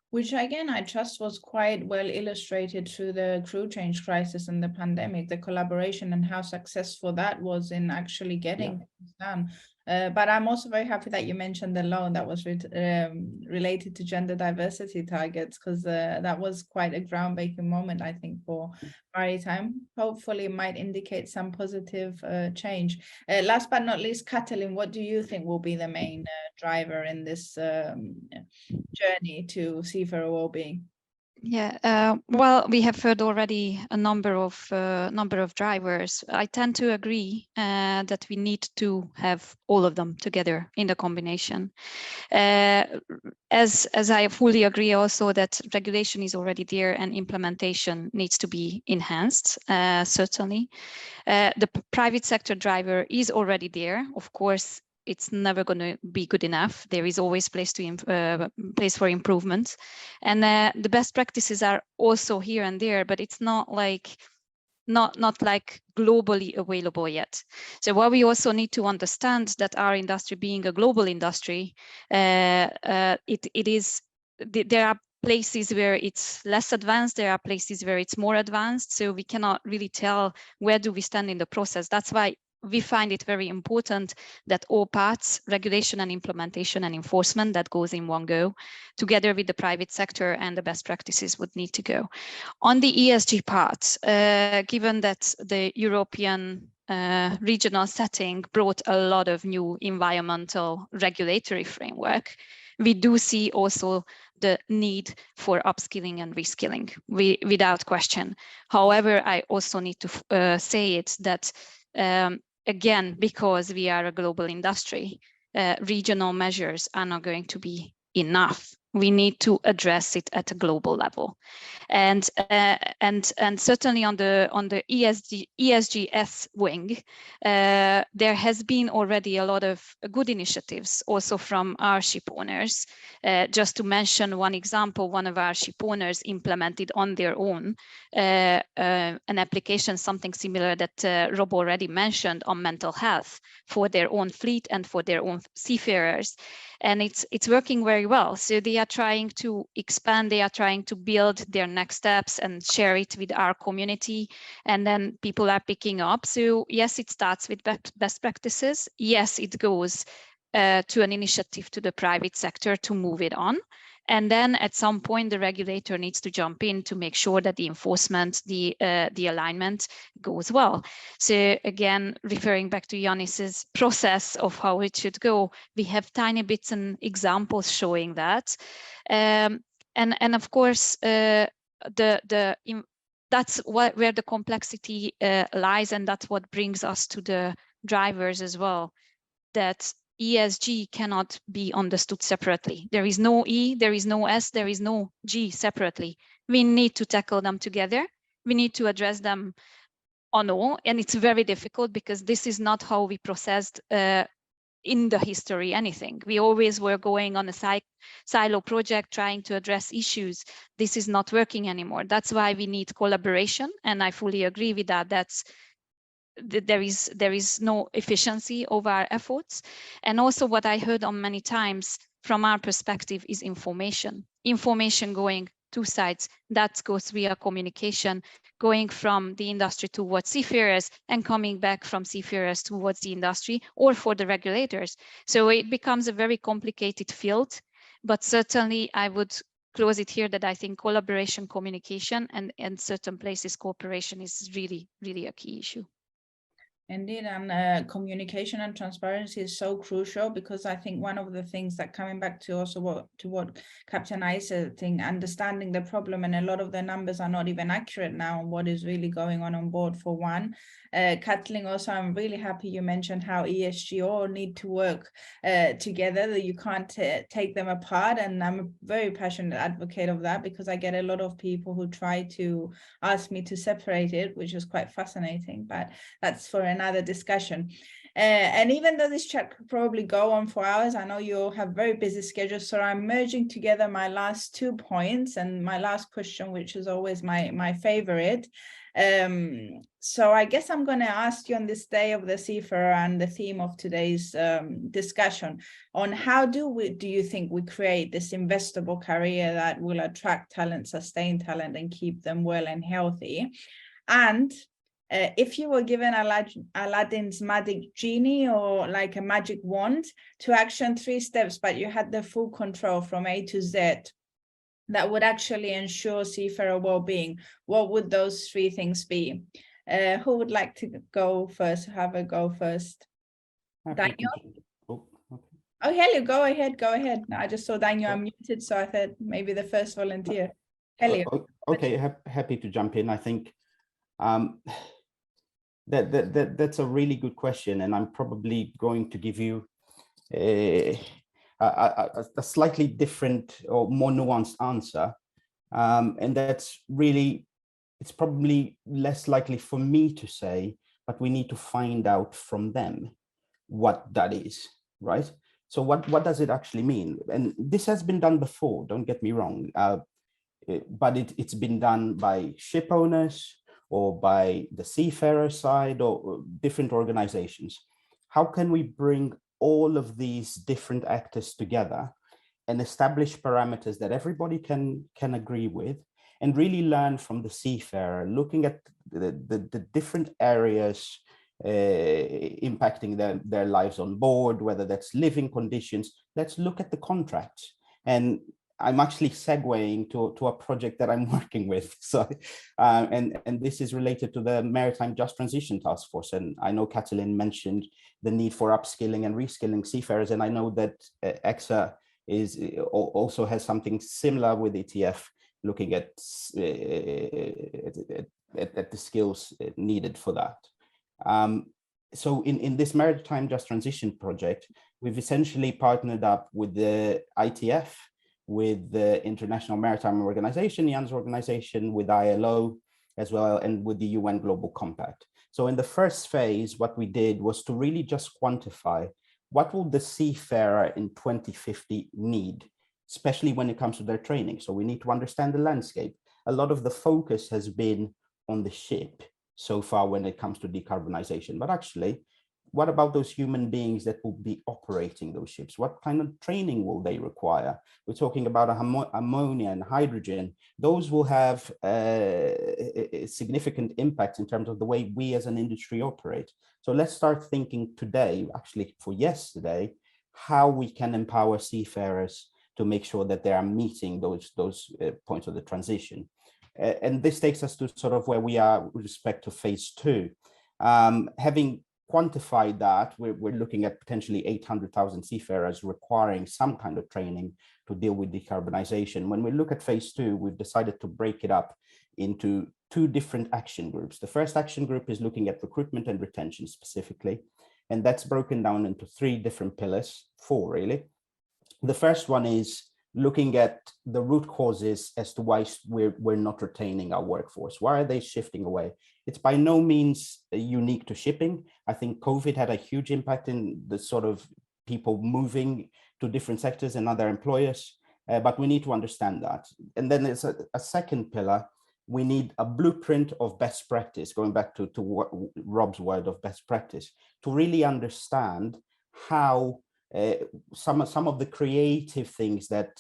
Which again, I trust was quite well illustrated through the crew change crisis and the pandemic, the collaboration and how successful that was in actually getting things done. But I'm also very happy that you mentioned the loan that was related to gender diversity targets, because that was quite a groundbreaking moment, I think, for maritime. Hopefully it might indicate some positive change. Last but not least, Katalin, what do you think will be the main driver in this journey to seafarer well-being?
Yeah, well, we have heard already a number of drivers. I tend to agree that we need to have all of them together in the combination. As I fully agree also that regulation is already there and implementation needs to be enhanced, certainly. The private sector driver is already there. Of course, it's never going to be good enough. There is always place for improvement, and the best practices are also here and there, but it's not like globally available yet. So what we also need to understand that our industry being a global industry, there are places where it's less advanced, there are places where it's more advanced, so we cannot really tell where do we stand in the process. That's why we find it very important that all parts, regulation and implementation and enforcement, that goes in one go, together with the private sector, and the best practices would need to go. On the ESG part, given that the European regional setting brought a lot of new environmental regulatory framework, we do see also the need for upskilling and reskilling, without question. However, I also need to say it that again, because we are a global industry, regional measures are not going to be enough. We need to address it at a global level, and certainly on the ESGS wing, there has been already a lot of good initiatives also from our ship owners. Just to mention one example, one of our ship owners implemented on their own an application, something similar that Rob already mentioned, on mental health for their own fleet and for their own seafarers, and it's working very well. So they are trying to expand, they are trying to build their next steps and share it with our community, and then people are picking up. So yes, it starts with best practices. Yes, it goes to an initiative to the private sector to move it on. And then at some point, the regulator needs to jump in to make sure that the enforcement, the alignment goes well. So again, referring back to Yannis's process of how it should go, we have tiny bits and examples showing that. And of course, that's where the complexity lies, and that's what brings us to the drivers as well, that ESG cannot be understood separately. There is no E, there is no S, there is no G separately. We need to tackle them together. We need to address them on all, and it's very difficult because this is not how we processed in the history anything. We always were going on a silo project trying to address issues. This is not working anymore. That's why we need collaboration, and I fully agree with that. There is no efficiency of our efforts. And also what I heard on many times from our perspective is information going two sides. That goes via communication, going from the industry towards seafarers and coming back from seafarers towards the industry or for the regulators. So it becomes a very complicated field, but certainly I would close it here that I think collaboration, communication, and in certain places cooperation is really, really a key issue.
Indeed, and communication and transparency is so crucial, because I think one of the things that, coming back to also what Captain I said, understanding the problem, and a lot of the numbers are not even accurate now on what is really going on board, for one. Kathleen, also, I'm really happy you mentioned how ESG all need to work together, that you can't take them apart, and I'm a very passionate advocate of that, because I get a lot of people who try to ask me to separate it, which is quite fascinating, but that's for another discussion. And even though this chat could probably go on for hours, I know you all have very busy schedules, so I'm merging together my last 2 points and my last question, which is always my favorite. So I guess I'm going to ask you on this day of the Seafarer and the theme of today's discussion on how do you think we create this investable career that will attract talent, sustain talent, and keep them well and healthy? And if you were given Aladdin's magic genie or like a magic wand to action 3 steps, but you had the full control from A to Z, that would actually ensure seafarer well-being, what would those 3 things be? Who would like to go first? Have a go first. Daniel?
Oh, okay.
Oh, Helio, go ahead. No, I just saw Daniel unmuted, so I thought maybe the first volunteer. Helio.
Okay, happy to jump in. I think that's a really good question, and I'm probably going to give you a slightly different or more nuanced answer, and that's really, it's probably less likely for me to say, but we need to find out from them what that is, right? So what does it actually mean? And this has been done before, don't get me wrong, but it's been done by ship owners or by the seafarer side or different organizations. How can we bring all of these different actors together and establish parameters that everybody can agree with, and really learn from the seafarer, looking at the different areas impacting their lives on board, whether that's living conditions. Let's look at the contracts. And I'm actually segueing to a project that I'm working with. So, and this is related to the Maritime Just Transition Task Force. And I know Katalin mentioned the need for upskilling and reskilling seafarers. And I know that ECSA also has something similar with ETF, looking at the skills needed for that. So in this Maritime Just Transition project, we've essentially partnered up with the ITF, with the International Maritime Organization, Jan's organization, with ILO as well, and with the UN Global Compact. So in the first phase, what we did was to really just quantify what will the seafarer in 2050 need, especially when it comes to their training. So we need to understand the landscape. A lot of the focus has been on the ship so far when it comes to decarbonization, but actually, what about those human beings that will be operating those ships? What kind of training will they require? We're talking about ammonia and hydrogen. Those will have a significant impact in terms of the way we as an industry operate. So let's start thinking today, actually for yesterday, how we can empower seafarers to make sure that they are meeting those points of the transition. And this takes us to sort of where we are with respect to phase 2. Having quantified that, we're looking at potentially 800,000 seafarers requiring some kind of training to deal with decarbonization. When we look at phase 2, we've decided to break it up into 2 different action groups. The first action group is looking at recruitment and retention specifically, and that's broken down into 3 different pillars, 4 really. The first one is looking at the root causes as to why we're not retaining our workforce. Why are they shifting away? It's by no means unique to shipping. I think COVID had a huge impact in the sort of people moving to different sectors and other employers, but we need to understand that. And then there's a second pillar. We need a blueprint of best practice, going back to what Rob's word of best practice, to really understand how some of the creative things that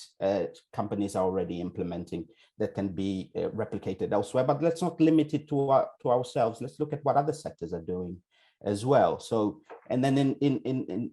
companies are already implementing that can be replicated elsewhere. But let's not limit it to ourselves. Let's look at what other sectors are doing as well. So, and then in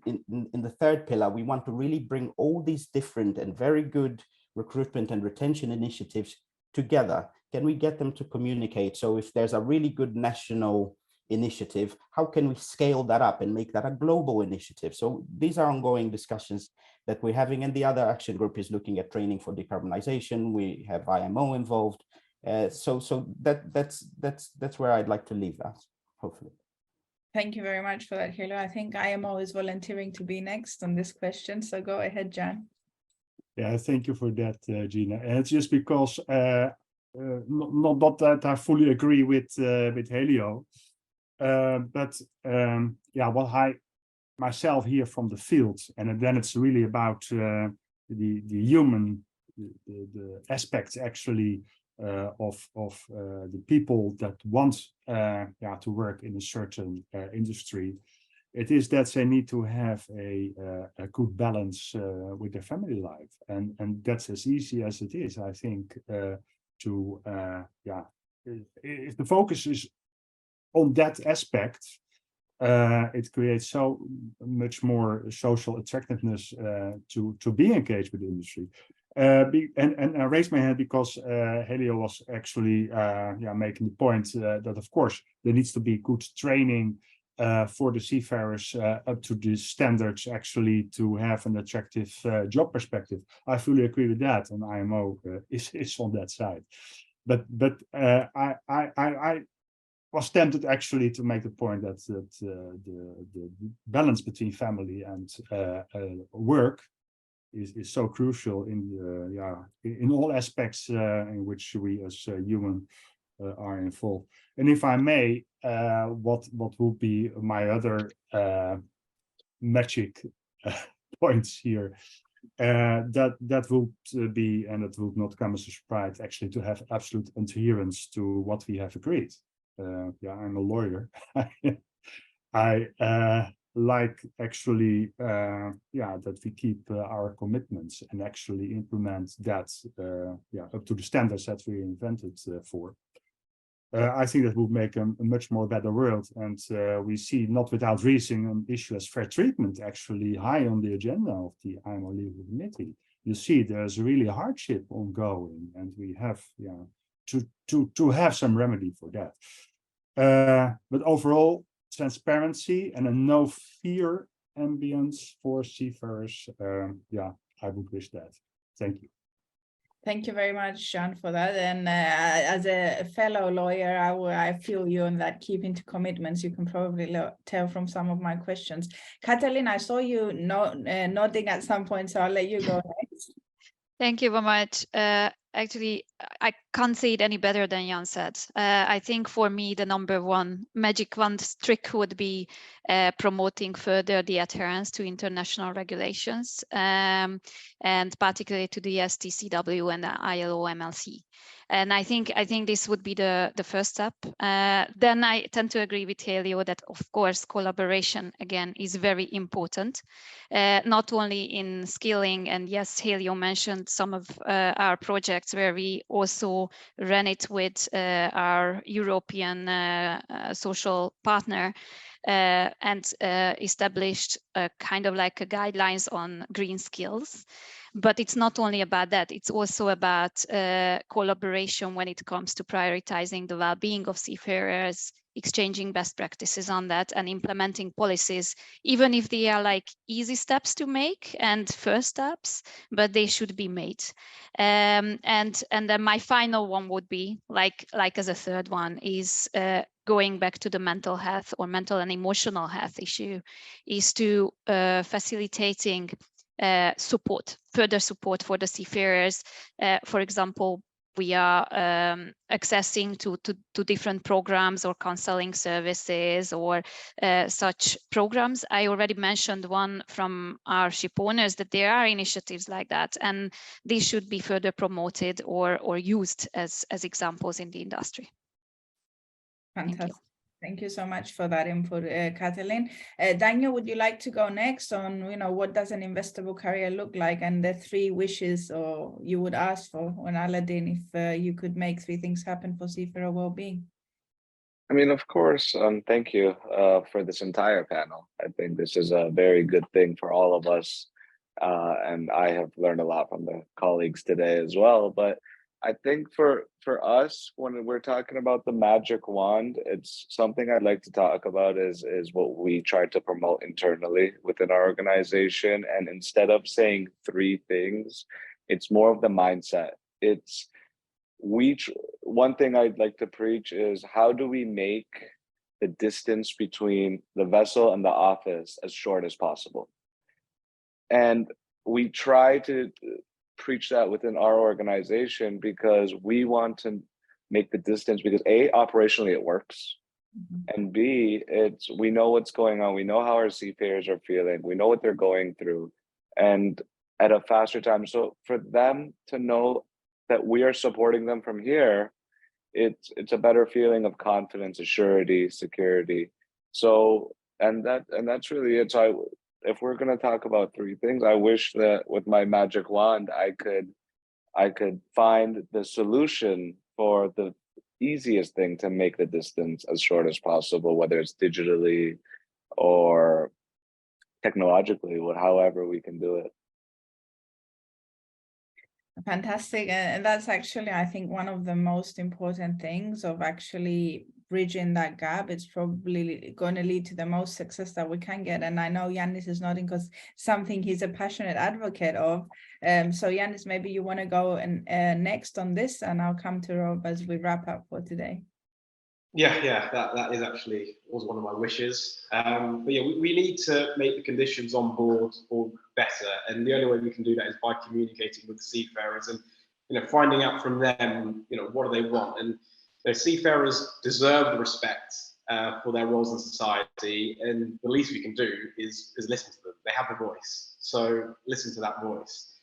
the third pillar, we want to really bring all these different and very good recruitment and retention initiatives together. Can we get them to communicate? So if there's a really good national initiative, how can we scale that up and make that a global initiative? So these are ongoing discussions that we're having, and the other action group is looking at training for decarbonization. We have IMO involved. So that's where I'd like to leave that, hopefully.
Thank you very much for that, Helio. I think IMO is volunteering to be next on this question, so go ahead, Jan.
Yeah, thank you for that, Gina. And it's just because not that I fully agree with Helio. But yeah, what myself here from the field, and then it's really about the human, the aspects actually of the people that want to work in a certain industry. It is that they need to have a good balance with their family life, and that's as easy as it is, I think, if the focus is on that aspect, it creates so much more social attractiveness to be engaged with the industry. And I raised my hand because Helio was actually making the point that of course there needs to be good training for the seafarers up to the standards actually to have an attractive job perspective. I fully agree with that, and IMO is on that side. But I was tempted actually to make the point that the balance between family and work is so crucial in all aspects in which we as human are involved. And if I may, what will be my other magic points here, that will be, and it will not come as a surprise, actually, to have absolute adherence to what we have agreed. I'm a lawyer. I like actually that we keep our commitments and actually implement that up to the standards that we invented for. I think that would make a much more better world, and we see, not without reason, an issue as fair treatment actually high on the agenda of the IMO Legal Committee. You see, there's really hardship ongoing, and we have to have some remedy for that. But overall, transparency and a no fear ambience for seafarers, I would wish that. Thank you.
Thank you very much, Jean, for that. And as a fellow lawyer, I feel you on that, keeping to commitments. You can probably tell from some of my questions. Katalin, I saw you nodding at some point, so I'll let you go next.
Thank you very much. Actually, I can't say it any better than Jan said. I think for me, the number one magic wand trick would be promoting further the adherence to international regulations, and particularly to the STCW and the ILO MLC. And I think this would be the first step. Then I tend to agree with Helio that, of course, collaboration, again, is very important, not only in skilling. And yes, Helio mentioned some of our projects where we also ran it with our European social partner and established kind of like a guidelines on green skills. But it's not only about that, it's also about collaboration when it comes to prioritizing the well-being of seafarers, exchanging best practices on that, and implementing policies, even if they are like easy steps to make and first steps, but they should be made. And then my final one would be, like as a third one, is going back to the mental health or mental and emotional health issue, is to facilitating further support for the seafarers. For example, we are accessing to different programs or counseling services or such programs. I already mentioned one from our Shipowners, that there are initiatives like that, and these should be further promoted or used as examples in the industry.
Fantastic. Thank you so much for that input, Katalin. Daniel, would you like to go next on, what does an investable career look like, and the 3 wishes or you would ask for on Aladdin if you could make 3 things happen for seafarer well-being?
I mean, of course, thank you for this entire panel. I think this is a very good thing for all of us. And I have learned a lot from the colleagues today as well. But I think for us, when we're talking about the magic wand, it's something I'd like to talk about is what we try to promote internally within our organization. And instead of saying 3 things, it's more of the mindset. It's one thing I'd like to preach is, how do we make the distance between the vessel and the office as short as possible? And we try to preach that within our organization because we want to make the distance, because operationally it works. And B, we know what's going on. We know how our seafarers are feeling. We know what they're going through, and at a faster time. So for them to know that we are supporting them from here, it's a better feeling of confidence, assurity, security. So that's really it. So if we're going to talk about three things, I wish that with my magic wand I could find the solution for the easiest thing to make the distance as short as possible, whether it's digitally or technologically, however we can do it.
Fantastic. And that's actually, I think, one of the most important things of actually bridging that gap. It's probably going to lead to the most success that we can get. And I know Yannis is nodding because something he's a passionate advocate of. So Yannis, maybe you want to go and next on this, and I'll come to Rob as we wrap up for today.
Yeah, that is actually was one of my wishes. But yeah, we need to make the conditions on board all better, and the only way we can do that is by communicating with the seafarers and finding out from them what do they want. And seafarers deserve the respect for their roles in society, and the least we can do is listen to them. They have a voice, so listen to that voice.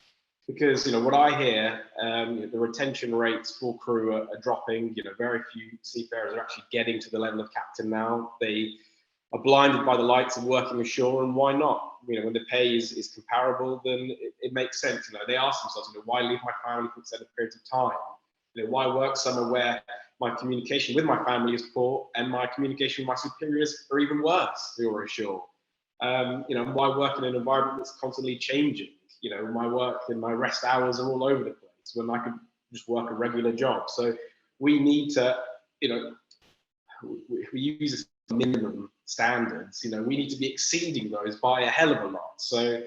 Because what I hear, the retention rates for crew are dropping. Very few seafarers are actually getting to the level of captain now. They are blinded by the lights of working ashore, and why not? When the pay is comparable, then it makes sense. They ask themselves, why leave my family for extended periods of time? Why work somewhere where my communication with my family is poor and my communication with my superiors are even worse who are ashore? Why work in an environment that's constantly changing? My work and my rest hours are all over the place when I could just work a regular job. So we need to, we use minimum standards, we need to be exceeding those by a hell of a lot. So,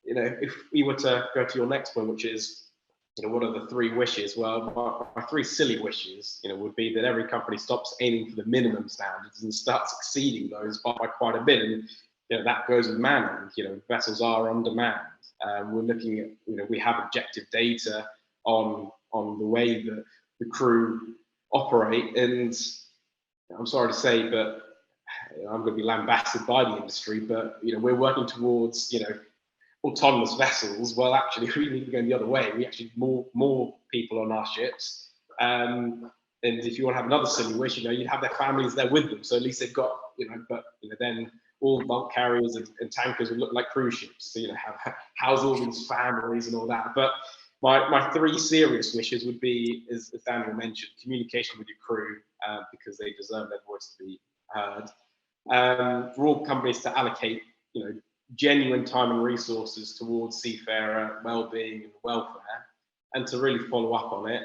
if we were to go to your next point, which is, what are the three wishes? Well, my three silly wishes, would be that every company stops aiming for the minimum standards and starts exceeding those by quite a bit. And, that goes with manning. Vessels are on demand. We're looking at, we have objective data on the way that the crew operate, and I'm sorry to say, but I'm going to be lambasted by the industry, but we're working towards autonomous vessels. Well, actually, we need to go the other way. We actually need more people on our ships. And if you want to have another silly wish, you'd have their families there with them, so at least they've got then all bulk carriers and tankers would look like cruise ships. So house all these families and all that. But my three serious wishes would be, as Daniel mentioned, communication with your crew, because they deserve their voice to be heard. For all companies to allocate genuine time and resources towards seafarer well-being and welfare, and to really follow up on it.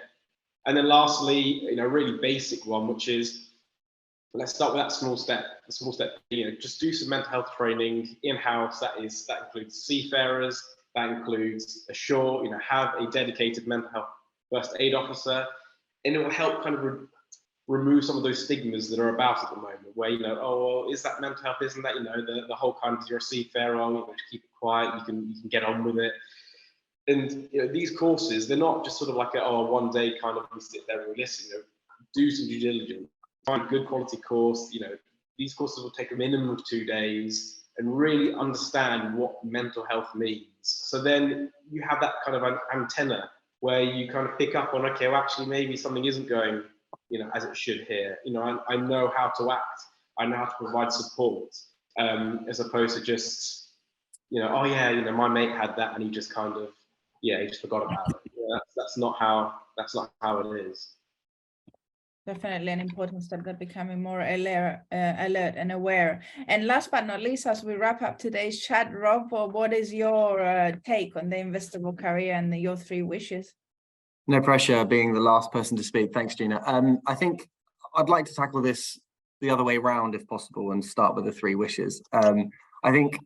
And then lastly, a really basic one, which is, let's start with that small step. The small step, just do some mental health training in-house. That includes seafarers, that includes ashore. Have a dedicated mental health first aid officer, and it will help kind of remove some of those stigmas that are about at the moment. Where oh, well, is that mental health? Isn't that the whole kind of, you're a seafarer, just keep it quiet. You can get on with it. And these courses, they're not just sort of like one day kind of we sit there and we listen. Do some due diligence. Find a good quality course. These courses will take a minimum of 2 days and really understand what mental health means. So then you have that kind of an antenna where you kind of pick up on, okay, well, actually maybe something isn't going, as it should here. I know how to act. I know how to provide support, as opposed to just, oh yeah, my mate had that and he just kind of, he just forgot about it. That's not how it is.
Definitely an important step, that becoming more alert and aware. And last but not least, as we wrap up today's chat, Rob, what is your take on the investable career and your three wishes?
No pressure being the last person to speak. Thanks, Gina. I think I'd like to tackle this the other way around if possible and start with the three wishes. I think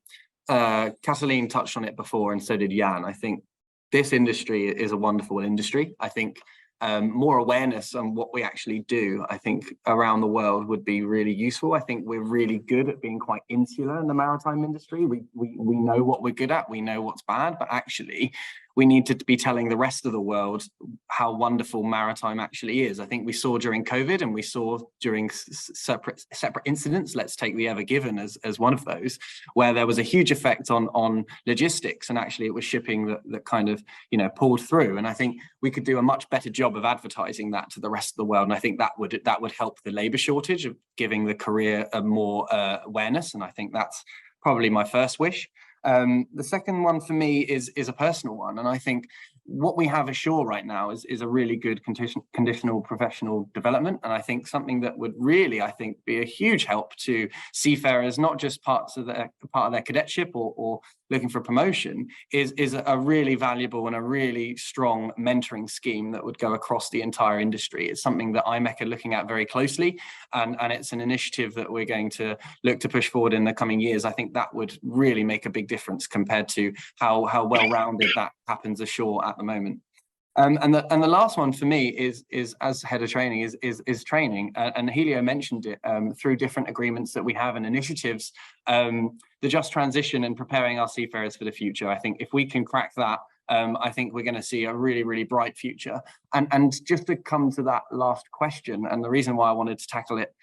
Kathleen touched on it before, and so did Jan. I think this industry is a wonderful industry. I think more awareness on what we actually do, I think, around the world would be really useful. I think we're really good at being quite insular in the maritime industry. We know what we're good at, we know what's bad, but actually we need to be telling the rest of the world how wonderful maritime actually is. I think we saw during COVID, and we saw during separate incidents, let's take the Ever Given as one of those, where there was a huge effect on logistics, and actually it was shipping that kind of, you know, pulled through. And I think we could do a much better job of advertising that to the rest of the world. And I think that would help the labor shortage of giving the career a more awareness. And I think that's probably my first wish. The second one for me is a personal one. And I think what we have ashore right now is a really good conditional professional development. And I think something that would really, I think, be a huge help to seafarers, not just part of their cadetship or looking for promotion, is a really valuable and a really strong mentoring scheme that would go across the entire industry. It's something that IMEC are looking at very closely, and it's an initiative that we're going to look to push forward in the coming years. I think that would really make a big difference compared to how well-rounded that happens ashore at the moment. And the last one for me is as head of training is training, and Helio mentioned it through different agreements that we have and initiatives, the just transition and preparing our seafarers for the future. I think if we can crack that, I think we're going to see a really, really bright future. And just to come to that last question, and the reason why I wanted to tackle it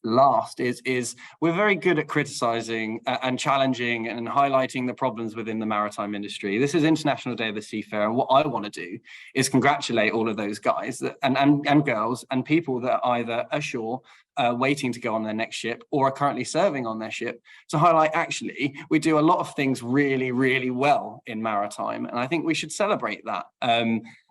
last is we're very good at criticizing and challenging and highlighting the problems within the maritime industry. This is International Day of the Seafarer, and what I want to do is congratulate all of those guys and girls and people that are either ashore waiting to go on their next ship or are currently serving on their ship, to highlight actually we do a lot of things really, really well in maritime, and I think we should celebrate that.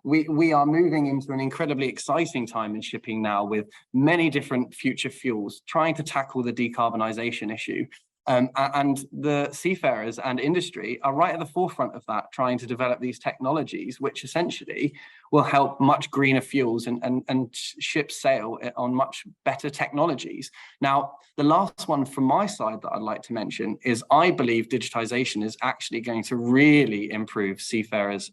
We are moving into an incredibly exciting time in shipping now, with many different future fuels, trying to tackle the decarbonisation issue. And the seafarers and industry are right at the forefront of that, trying to develop these technologies, which essentially will help much greener fuels and ships sail on much better technologies. Now, the last one from my side that I'd like to mention is I believe digitization is actually going to really improve seafarers'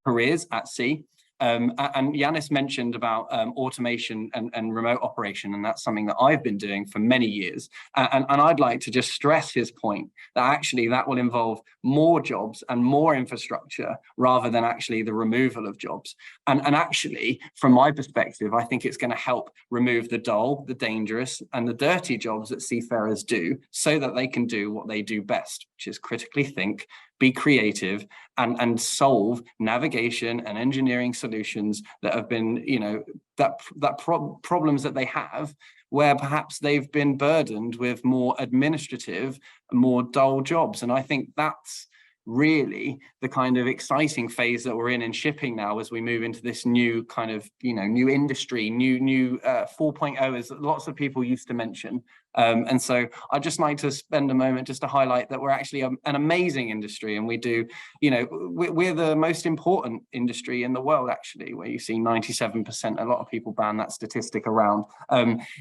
careers at sea. And Yanis mentioned about automation and remote operation, and that's something that I've been doing for many years. And I'd like to just stress his point that actually that will involve more jobs and more infrastructure rather than actually the removal of jobs. And actually, from my perspective, I think it's going to help remove the dull, the dangerous, and the dirty jobs that seafarers do, so that they can do what they do best, which is critically think, be creative, and solve navigation and engineering solutions that have been, you know, problems that they have, where perhaps they've been burdened with more administrative, more dull jobs. And I think that's really the kind of exciting phase that we're in shipping now, as we move into this new kind of, you know, new industry, new 4.0, as lots of people used to mention. And so I'd just like to spend a moment just to highlight that we're actually an amazing industry, and we do, you know, we're the most important industry in the world, actually, where you see 97%, a lot of people ban that statistic around.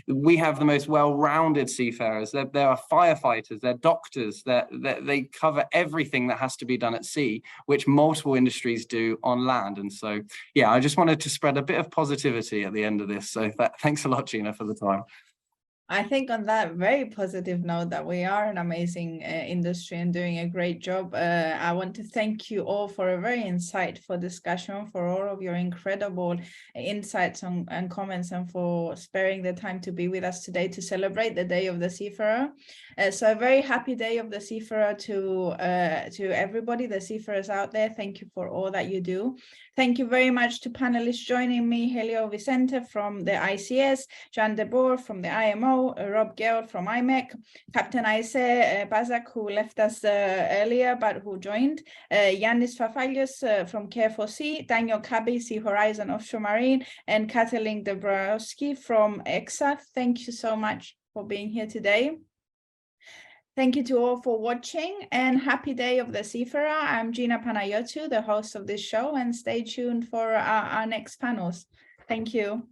We have the most well-rounded seafarers. There are firefighters, they're doctors, they cover everything that has to be done at sea, which multiple industries do on land. And so, yeah, I just wanted to spread a bit of positivity at the end of this. So thanks a lot, Gina, for the time.
I think on that very positive note that we are an amazing industry and doing a great job, I want to thank you all for a very insightful discussion, for all of your incredible insights and comments, and for sparing the time to be with us today to celebrate the Day of the Seafarer. So a very happy Day of the Seafarer to everybody, the seafarers out there. Thank you for all that you do. Thank you very much to panelists joining me: Helio Vicente from the ICS, Jean de Boer from the IMO, Rob Gale from IMEC, Captain Aise Bazak, who left us earlier but who joined, Yanis Fafalios from Care4Sea, Daniel Kabi, Sea Horizon Offshore Marine, and Katalin Dabrowski from ECSA. Thank you so much for being here today. Thank you to all for watching, and happy Day of the Seafarer. I'm Gina Panayotou, the host of this show, and stay tuned for our next panels. Thank you.